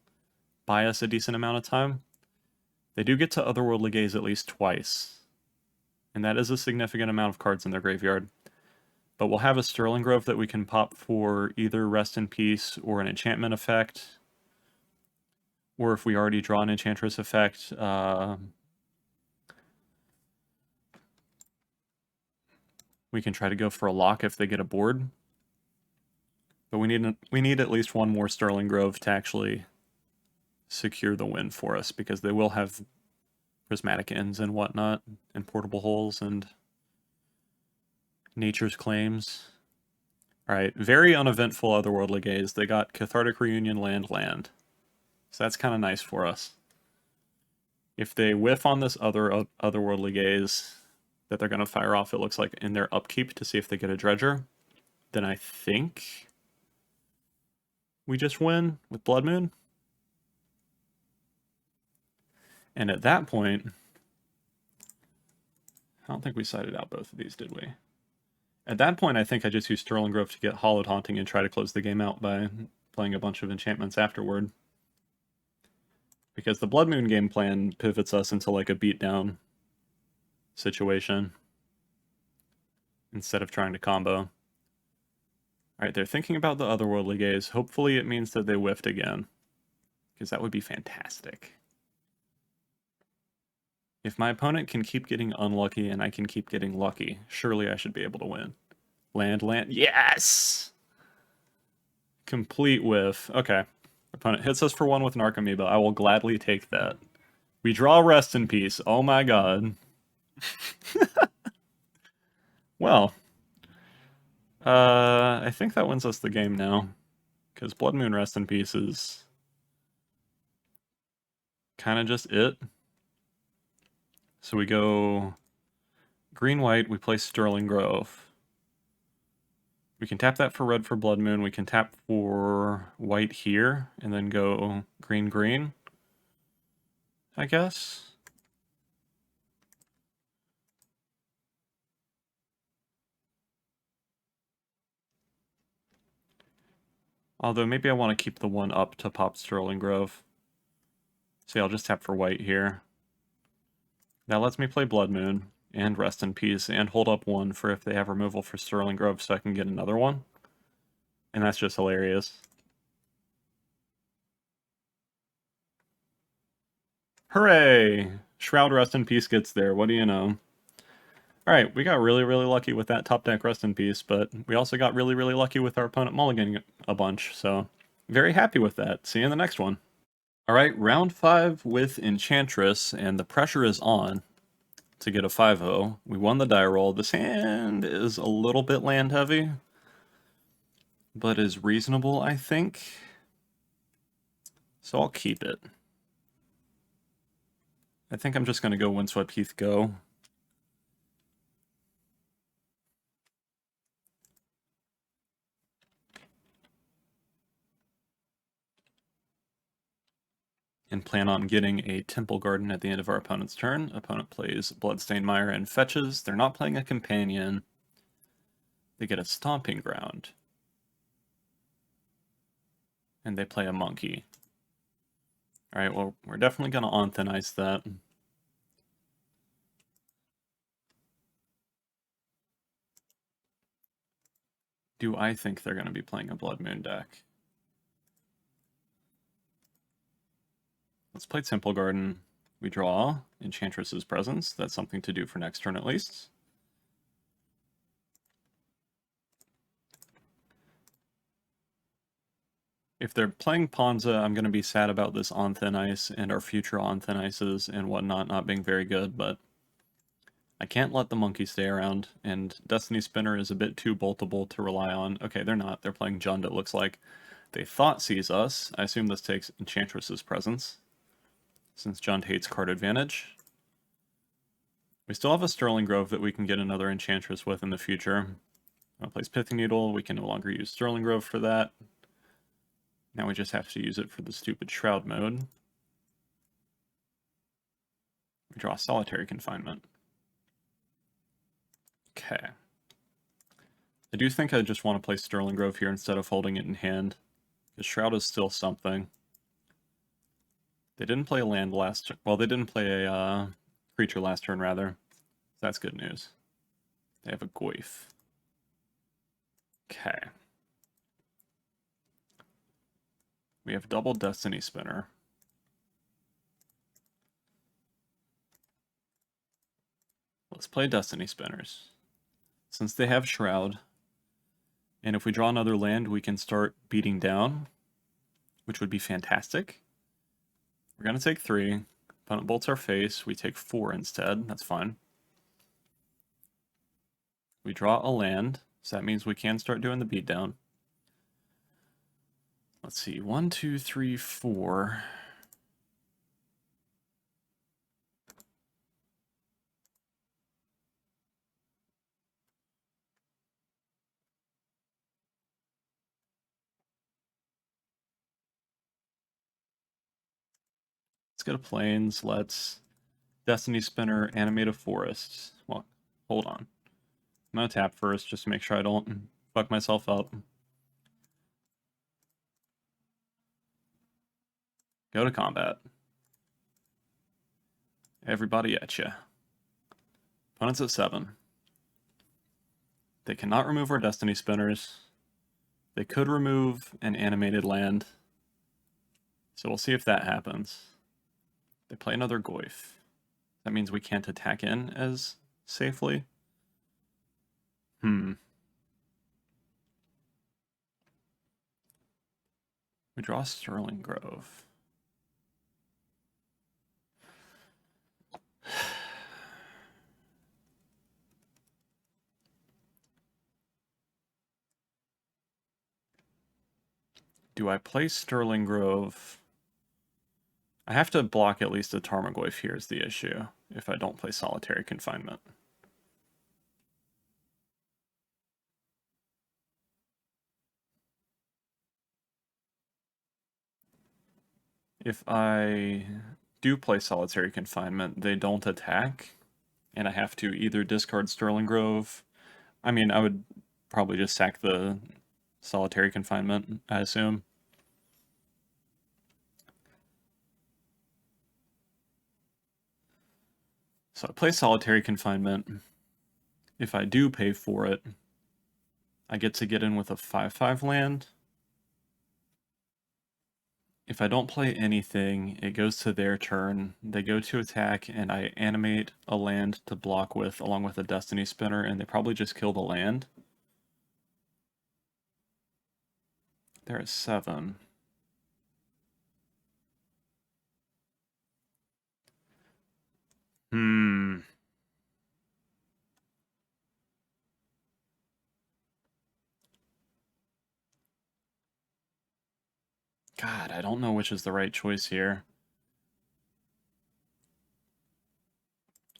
buy us a decent amount of time. They do get to Otherworldly Gaze at least twice, and that is a significant amount of cards in their graveyard. But we'll have a Sterling Grove that we can pop for either Rest in Peace or an enchantment effect, or if we already draw an Enchantress effect, we can try to go for a lock if they get a board. But we need at least one more Sterling Grove to actually secure the win for us, because they will have Prismatic Ends and whatnot, and Portable Holes, and Nature's Claims. Alright, very uneventful Otherworldly Gaze. They got Cathartic Reunion, land. So that's kind of nice for us. If they whiff on this Otherworldly Gaze that they're going to fire off, it looks like, in their upkeep to see if they get a Dredger, then I think we just win with Blood Moon. And at that point, I don't think we sided out both of these, did we? At that point, I think I just use Sterling Grove to get Hollowed Haunting and try to close the game out by playing a bunch of enchantments afterward. Because the Blood Moon game plan pivots us into like a beatdown situation instead of trying to combo. Alright, they're thinking about the Otherworldly Gaze. Hopefully it means that they whiffed again, because that would be fantastic. If my opponent can keep getting unlucky and I can keep getting lucky, surely I should be able to win. Land. Yes! Complete whiff. Okay. Opponent hits us for 1 with Narcomoeba. I will gladly take that. We draw Rest in Peace. Oh my god. Well, I think that wins us the game now, because Blood Moon Rest in Peace is kind of just it. So we go green-white, we play Sterling Grove. We can tap that for red for Blood Moon. We can tap for white here, and then go green-green, I guess. Although maybe I want to keep the one up to pop Sterling Grove. So yeah, I'll just tap for white here. That lets me play Blood Moon and Rest in Peace and hold up one for if they have removal for Sterling Grove so I can get another one. And that's just hilarious. Hooray! Shroud Rest in Peace gets there, what do you know? Alright, we got really, really lucky with that top deck Rest in Peace, but we also got really, really lucky with our opponent mulliganing a bunch, so very happy with that. See you in the next one. Alright, round 5 with Enchantress, and the pressure is on to get a 5-0. We won the die roll. This hand is a little bit land heavy, but is reasonable, I think. So I'll keep it. I think I'm just going to go Windswept Heath go. And plan on getting a Temple Garden at the end of our opponent's turn. Opponent plays Bloodstained Mire and fetches. They're not playing a companion. They get a Stomping Ground. And they play a Monkey. Alright, well, we're definitely going to on Thin Ice that. Do I think they're going to be playing a Blood Moon deck? Let's play Temple Garden. We draw Enchantress's Presence. That's something to do for next turn at least. If they're playing Ponza, I'm going to be sad about this on Thin Ice and our future on Thin Ices and whatnot not being very good, but I can't let the monkey stay around, and Destiny Spinner is a bit too boltable to rely on. Okay, they're not. They're playing Jund, it looks like. They thought Seize Us. I assume this takes Enchantress's Presence, since Jund hates card advantage. We still have a Sterling Grove that we can get another Enchantress with in the future. Plays Pithing Needle. We can no longer use Sterling Grove for that. Now we just have to use it for the stupid Shroud mode. We draw Solitary Confinement. Okay. I do think I just want to play Sterling Grove here instead of holding it in hand, because Shroud is still something. They didn't play a land last... Well, they didn't play a creature last turn, rather. That's good news. They have a Goyf. Okay. We have double Destiny Spinner. Let's play Destiny Spinners. Since they have Shroud, and if we draw another land, we can start beating down, which would be fantastic. We're going to take 3. Opponent bolts our face. We take 4 instead. That's fine. We draw a land, so that means we can start doing the beatdown. Let's see. 1, 2, 3, 4. Let's go to Plains. Let's Destiny Spinner, animate a forest. Well, hold on. I'm going to tap first just to make sure I don't fuck myself up. Go to combat. Everybody at ya. Opponent's at 7. They cannot remove our Destiny Spinners. They could remove an animated land. So we'll see if that happens. They play another Goyf. That means we can't attack in as safely. We draw Sterling Grove. Do I play Sterling Grove? I have to block at least a Tarmogoyf here is the issue, if I don't play Solitary Confinement. If I do play Solitary Confinement, they don't attack, and I have to either discard Sterling Grove. I mean, I would probably just sack the Solitary Confinement, I assume. So I play Solitary Confinement. If I do pay for it, I get to get in with a 5/5 land. If I don't play anything, it goes to their turn. They go to attack, and I animate a land to block with, along with a Destiny Spinner, and they probably just kill the land. They're at 7. Hmm. God, I don't know which is the right choice here.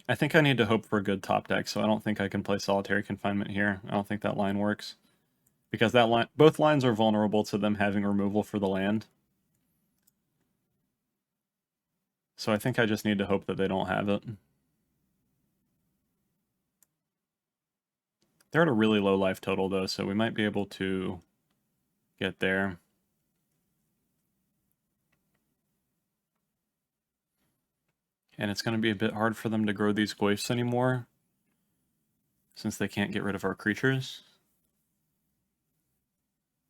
I think I need to hope for a good top deck, so I don't think I can play Solitary Confinement here. I don't think that line works. Because that line, both lines are vulnerable to them having removal for the land. So I think I just need to hope that they don't have it. They're at a really low life total though, so we might be able to get there. And it's going to be a bit hard for them to grow these glyphs anymore, since they can't get rid of our creatures.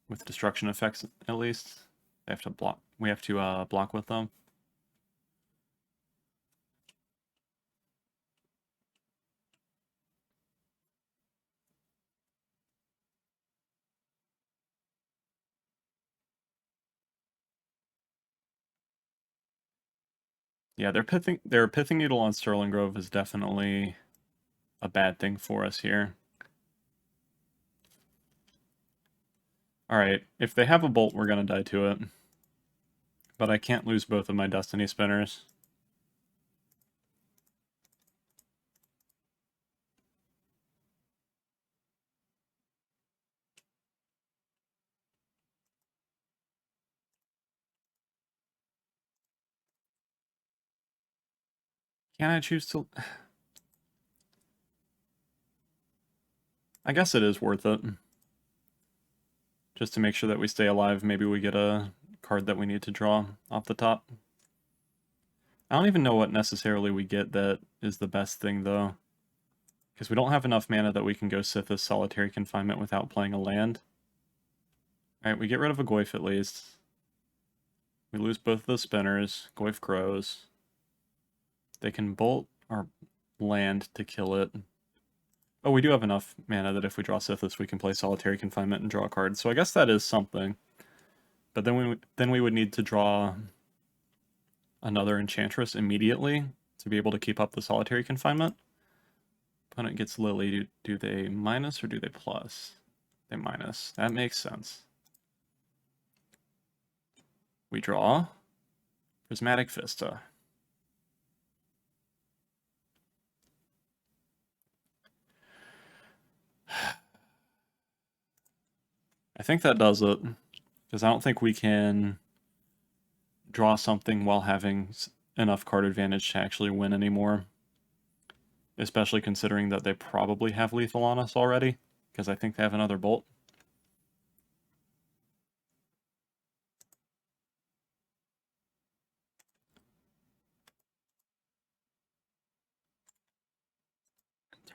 With destruction effects, at least. They have to block. We have to block with them. Yeah, their pithing needle on Sterling Grove is definitely a bad thing for us here. Alright, if they have a bolt, we're gonna die to it. But I can't lose both of my Destiny Spinners. Can I choose to... I guess it is worth it. Just to make sure that we stay alive, maybe we get a card that we need to draw off the top. I don't even know what necessarily we get that is the best thing, though. Because we don't have enough mana that we can go Sith's Solitary Confinement without playing a land. Alright, we get rid of a Goyf at least. We lose both the spinners. Goyf grows. They can bolt our land to kill it. Oh, we do have enough mana that if we draw Sithis, we can play Solitary Confinement and draw a card. So I guess that is something. But then we would need to draw another Enchantress immediately to be able to keep up the Solitary Confinement. Opponent gets Lily. Do they minus or do they plus? They minus. That makes sense. We draw Prismatic Vista. I think that does it, because I don't think we can draw something while having enough card advantage to actually win anymore. Especially considering that they probably have lethal on us already, because I think they have another bolt.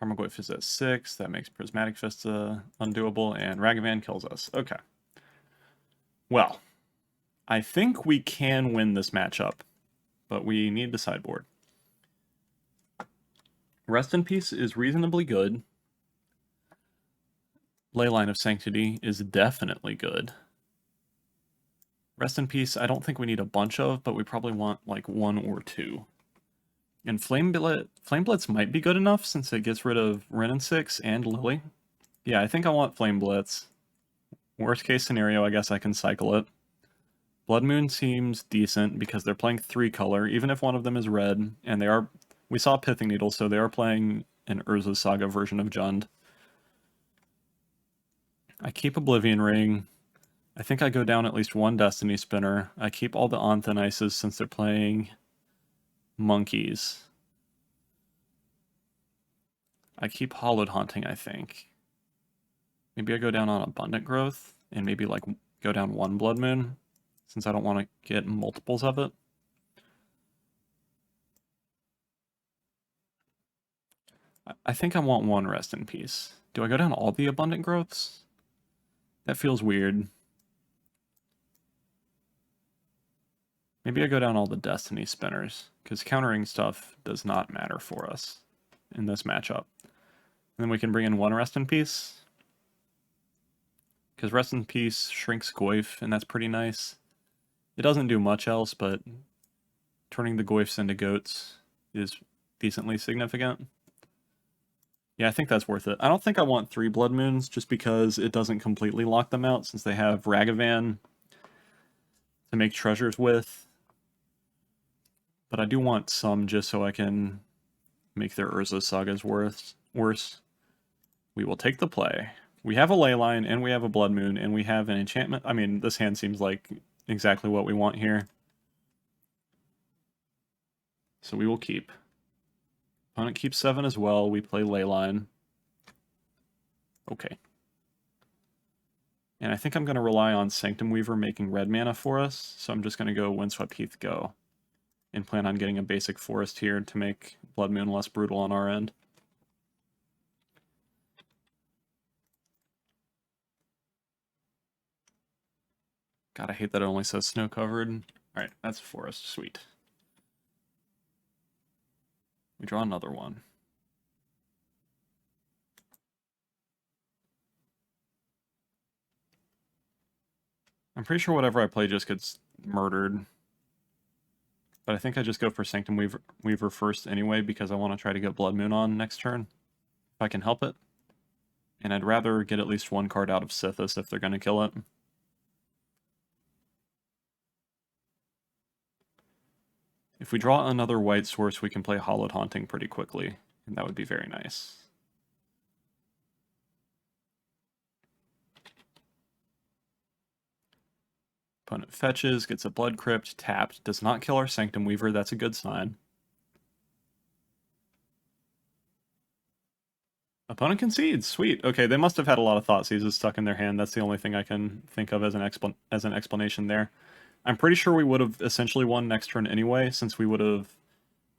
Tarmogoyf is at 6, that makes Prismatic Vista undoable, and Ragavan kills us. Okay. Well, I think we can win this matchup, but we need the sideboard. Rest in Peace is reasonably good. Leyline of Sanctity is definitely good. Rest in Peace, I don't think we need a bunch of, but we probably want like 1 or 2. And Flame Blitz might be good enough since it gets rid of Wrenn and 6 and Lily. Yeah, I think I want Flame Blitz. Worst case scenario, I guess I can cycle it. Blood Moon seems decent because they're playing 3 color, even if one of them is red, and they are... We saw Pithing Needle, so they are playing an Urza Saga version of Jund. I keep Oblivion Ring. I think I go down at least one Destiny Spinner. I keep all the Onthan Ices since they're playing monkeys. I keep Hollowed Haunting, I think. Maybe I go down on Abundant Growth, and maybe like go down one Blood Moon, since I don't want to get multiples of it. I think I want one Rest in Peace. Do I go down all the Abundant Growths? That feels weird. Maybe I go down all the Destiny Spinners, because countering stuff does not matter for us in this matchup. And then we can bring in one Rest in Peace, because Rest in Peace shrinks Goyf, and that's pretty nice. It doesn't do much else, but turning the Goyfs into goats is decently significant. Yeah, I think that's worth it. I don't think I want 3 Blood Moons, just because it doesn't completely lock them out, since they have Ragavan to make treasures with. But I do want some just so I can make their Urza sagas worse. We will take the play. We have a Leyline, and we have a Blood Moon, and we have an enchantment. I mean, this hand seems like exactly what we want here. So we will keep. Opponent keeps 7 as well. We play Leyline. Okay. And I think I'm going to rely on Sanctum Weaver making red mana for us, so I'm just going to go Windswept Heath go. And plan on getting a basic forest here to make Blood Moon less brutal on our end. God, I hate that it only says snow covered. Alright, that's a forest. Sweet. We draw another one. I'm pretty sure whatever I play just gets murdered. But I think I just go for Sanctum Weaver first anyway, because I want to try to get Blood Moon on next turn, if I can help it. And I'd rather get at least one card out of Sithis if they're going to kill it. If we draw another white source, we can play Hollowed Haunting pretty quickly, and that would be very nice. Opponent fetches, gets a Blood Crypt, tapped, does not kill our Sanctum Weaver, that's a good sign. Opponent concedes, sweet. Okay, they must have had a lot of Thoughtseizes stuck in their hand, that's the only thing I can think of as an explanation there. I'm pretty sure we would have essentially won next turn anyway, since we would have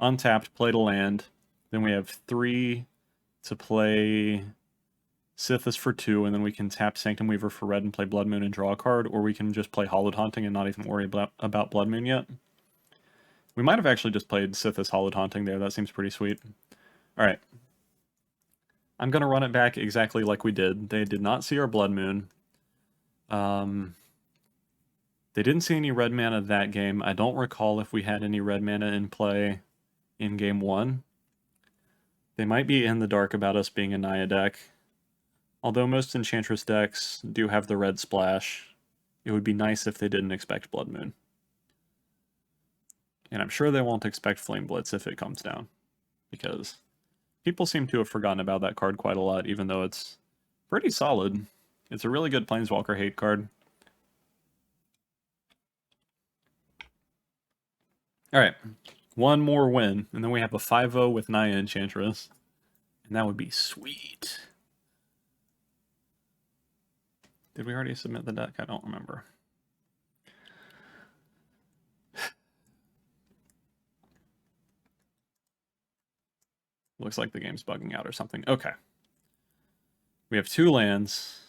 untapped, played a land, then we have 3 to play Sithis for 2, and then we can tap Sanctum Weaver for red and play Blood Moon and draw a card, or we can just play Hollowed Haunting and not even worry about Blood Moon yet. We might have actually just played Sithis Hollowed Haunting there, that seems pretty sweet. Alright. I'm going to run it back exactly like we did. They did not see our Blood Moon. They didn't see any red mana that game. I don't recall if we had any red mana in play in game 1. They might be in the dark about us being a Naya deck. Although most Enchantress decks do have the red splash, it would be nice if they didn't expect Blood Moon. And I'm sure they won't expect Flame Blitz if it comes down, because people seem to have forgotten about that card quite a lot, even though it's pretty solid. It's a really good Planeswalker hate card. Alright, one more win, and then we have a 5-0 with Naya Enchantress. And that would be sweet. Did we already submit the deck? I don't remember. Looks like the game's bugging out or something. Okay. We have 2 lands.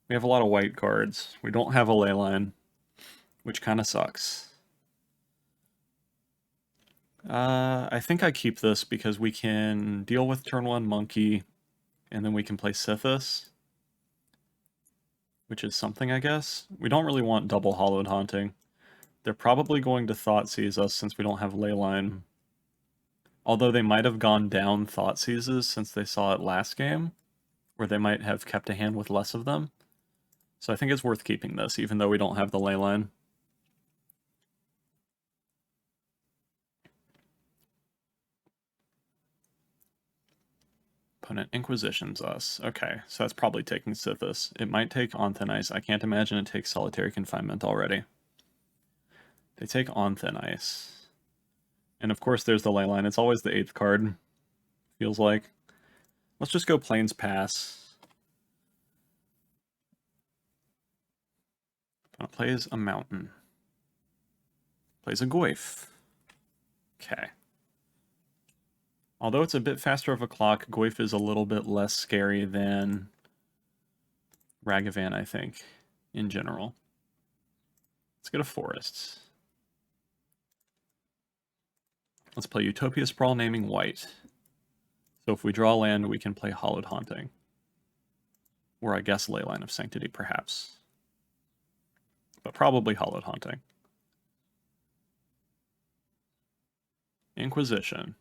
We have a lot of white cards. We don't have a Leyline, which kind of sucks. I think I keep this because we can deal with turn 1 Monkey, and then we can play Sithis, which is something, I guess. We don't really want double Hollowed Haunting. They're probably going to Thoughtseize us since we don't have Leyline. Although they might have gone down Thoughtseizes since they saw it last game, where they might have kept a hand with less of them. So I think it's worth keeping this, even though we don't have the Leyline. Opponent Inquisitions us. Okay, so that's probably taking Sithis. It might take On Thin Ice. I can't imagine it takes Solitary Confinement already. They take On Thin Ice. And of course there's the Leyline. It's always the 8th card, feels like. Let's just go Plains Pass. Opponent plays a Mountain. Plays a Goyf. Okay. Although it's a bit faster of a clock, Goyf is a little bit less scary than Ragavan, I think, in general. Let's get a Forest. Let's play Utopia Sprawl, naming white. So if we draw land, we can play Hallowed Haunting. Or I guess Leyline of Sanctity, perhaps. But probably Hallowed Haunting. Inquisition.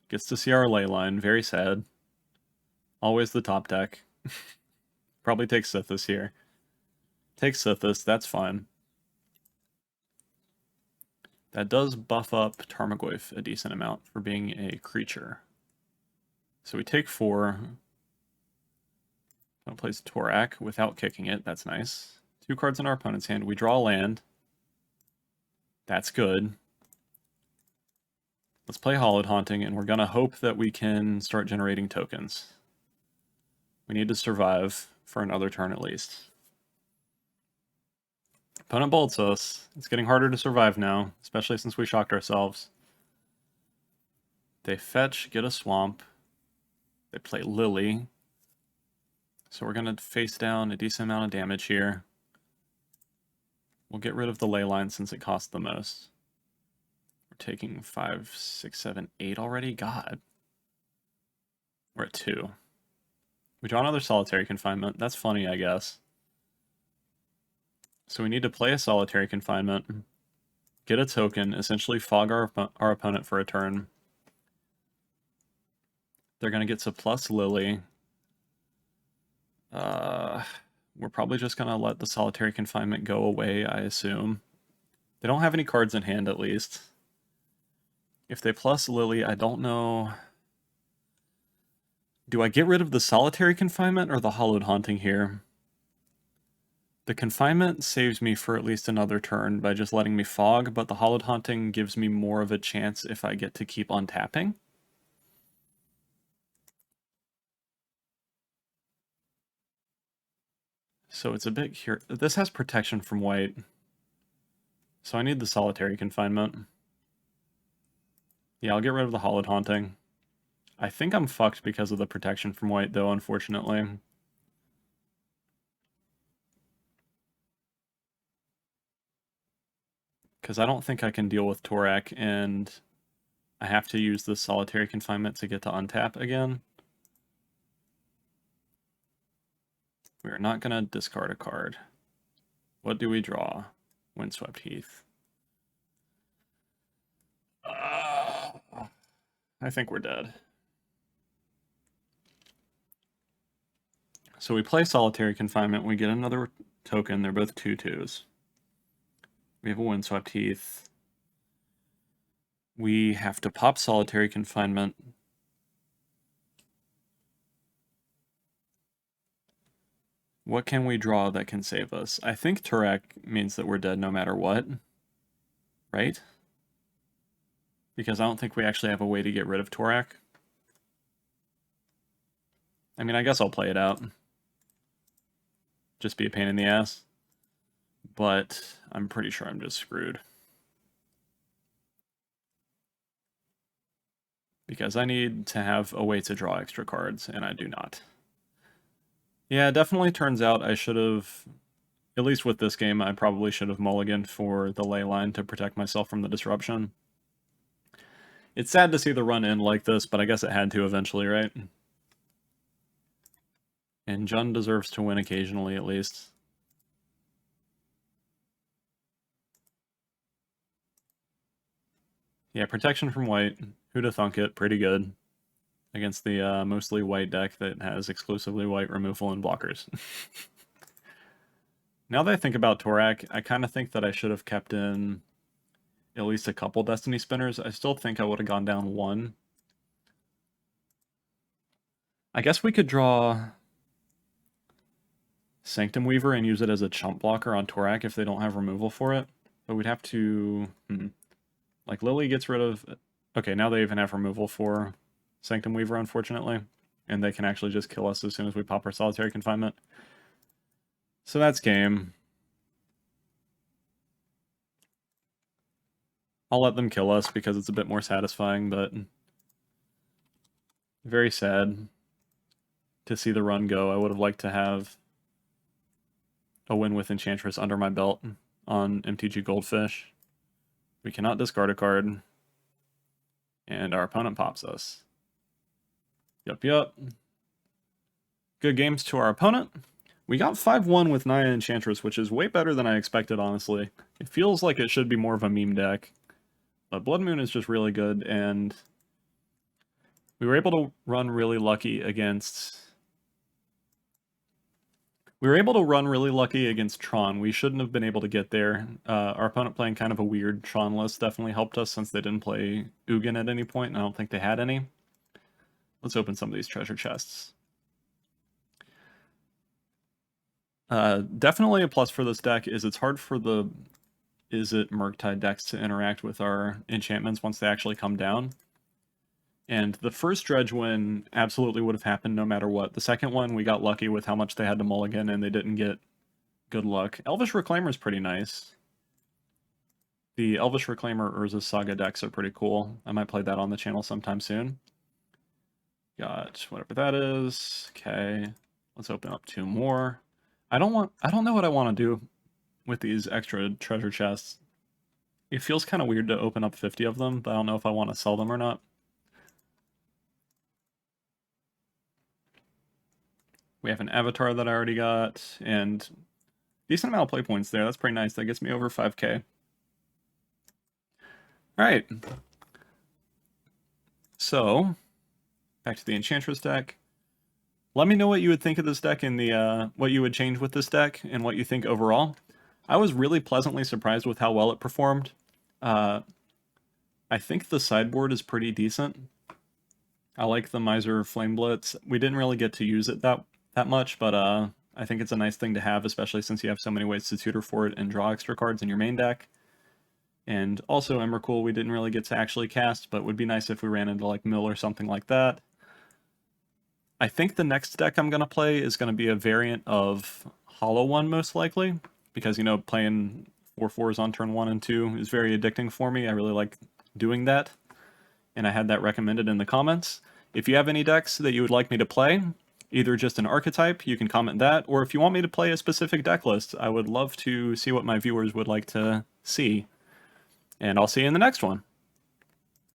Gets to see our Leyline, very sad. Always the top deck. Probably takes Sithis here. Takes Sithis, that's fine. That does buff up Tarmogoyf a decent amount for being a creature. So we take 4. Opponent plays Torak without kicking it, that's nice. 2 cards in our opponent's hand, we draw land. That's good. Let's play Hallowed Haunting, and we're gonna hope that we can start generating tokens. We need to survive for another turn at least. Opponent bolts us. It's getting harder to survive now, especially since we shocked ourselves. They fetch, get a swamp. They play Lily. So we're going to face down a decent amount of damage here. We'll get rid of the Leyline since it costs the most. We're taking 5, 6, 7, 8 already? God. We're at 2. We draw another Solitary Confinement. That's funny, I guess. So we need to play a Solitary Confinement, get a token, essentially fog our opponent for a turn. They're going to get to plus Lily. We're probably just going to let the Solitary Confinement go away, I assume. They don't have any cards in hand, at least. If they plus Lily, I don't know. Do I get rid of the Solitary Confinement or the Hallowed Haunting here? The Confinement saves me for at least another turn by just letting me fog, but the Hallowed Haunting gives me more of a chance if I get to keep on tapping. So it's a bit here. This has protection from white. So I need the Solitary Confinement. Yeah, I'll get rid of the Hallowed Haunting. I think I'm fucked because of the protection from white, though, unfortunately. Because I don't think I can deal with Torak, and I have to use the Solitary Confinement to get to untap again. We are not going to discard a card. What do we draw? Windswept Heath. I think we're dead. So we play Solitary Confinement, we get another token, they're both 2/2s. We have a Windswept Heath. We have to pop Solitary Confinement. What can we draw that can save us? I think Torak means that we're dead no matter what. Right? Because I don't think we actually have a way to get rid of Torak. I mean, I guess I'll play it out. Just be a pain in the ass. But I'm pretty sure I'm just screwed. Because I need to have a way to draw extra cards, and I do not. Yeah, it definitely turns out I should have, at least with this game, I probably should have mulliganed for the Leyline to protect myself from the disruption. It's sad to see the run end like this, but I guess it had to eventually, right? And Jund deserves to win occasionally, at least. Yeah, protection from white. Who'd have thunk it? Pretty good. Against the mostly white deck that has exclusively white removal and blockers. Now that I think about Torak, I kind of think that I should have kept in at least a couple Destiny Spinners. I still think I would have gone down 1. I guess we could draw Sanctum Weaver and use it as a chump blocker on Torak if they don't have removal for it. But we'd have to... Like, Lily gets rid of... Okay, now they even have removal for Sanctum Weaver, unfortunately. And they can actually just kill us as soon as we pop our Solitary Confinement. So that's game. I'll let them kill us because it's a bit more satisfying, but... Very sad to see the run go. I would have liked to have a win with Enchantress under my belt on MTG Goldfish. We cannot discard a card. And our opponent pops us. Yup. Good games to our opponent. We got 5-1 with Naya Enchantress, which is way better than I expected, honestly. It feels like it should be more of a meme deck. But Blood Moon is just really good, and we were able to run really lucky against... Tron. We shouldn't have been able to get there. Our opponent playing kind of a weird Tron list definitely helped us since they didn't play Ugin at any point, and I don't think they had any. Let's open some of these treasure chests. Definitely a plus for this deck is it's hard for the Murktide decks to interact with our enchantments once they actually come down. And the first Dredge win absolutely would have happened no matter what. The second one, we got lucky with how much they had to mulligan, and they didn't get good luck. Elvish Reclaimer is pretty nice. The Elvish Reclaimer Urza's Saga decks are pretty cool. I might play that on the channel sometime soon. Got whatever that is. Okay, let's open up 2 more. I don't know what I want to do with these extra treasure chests. It feels kind of weird to open up 50 of them, but I don't know if I want to sell them or not. We have an avatar that I already got, and decent amount of play points there. That's pretty nice. That gets me over 5k. Alright. So, back to the Enchantress deck. Let me know what you would think of this deck and what you would change with this deck and what you think overall. I was really pleasantly surprised with how well it performed. I think the sideboard is pretty decent. I like the Miser Flame Blitz. We didn't really get to use it that much, but I think it's a nice thing to have, especially since you have so many ways to tutor for it and draw extra cards in your main deck. And also Emrakul we didn't really get to actually cast, but would be nice if we ran into like Mill or something like that. I think the next deck I'm going to play is going to be a variant of Hollow One, most likely, because, you know, playing 4/4s on turn 1 and 2 is very addicting for me. I really like doing that, and I had that recommended in the comments. If you have any decks that you would like me to play, either just an archetype, you can comment that, or if you want me to play a specific deck list, I would love to see what my viewers would like to see. And I'll see you in the next one.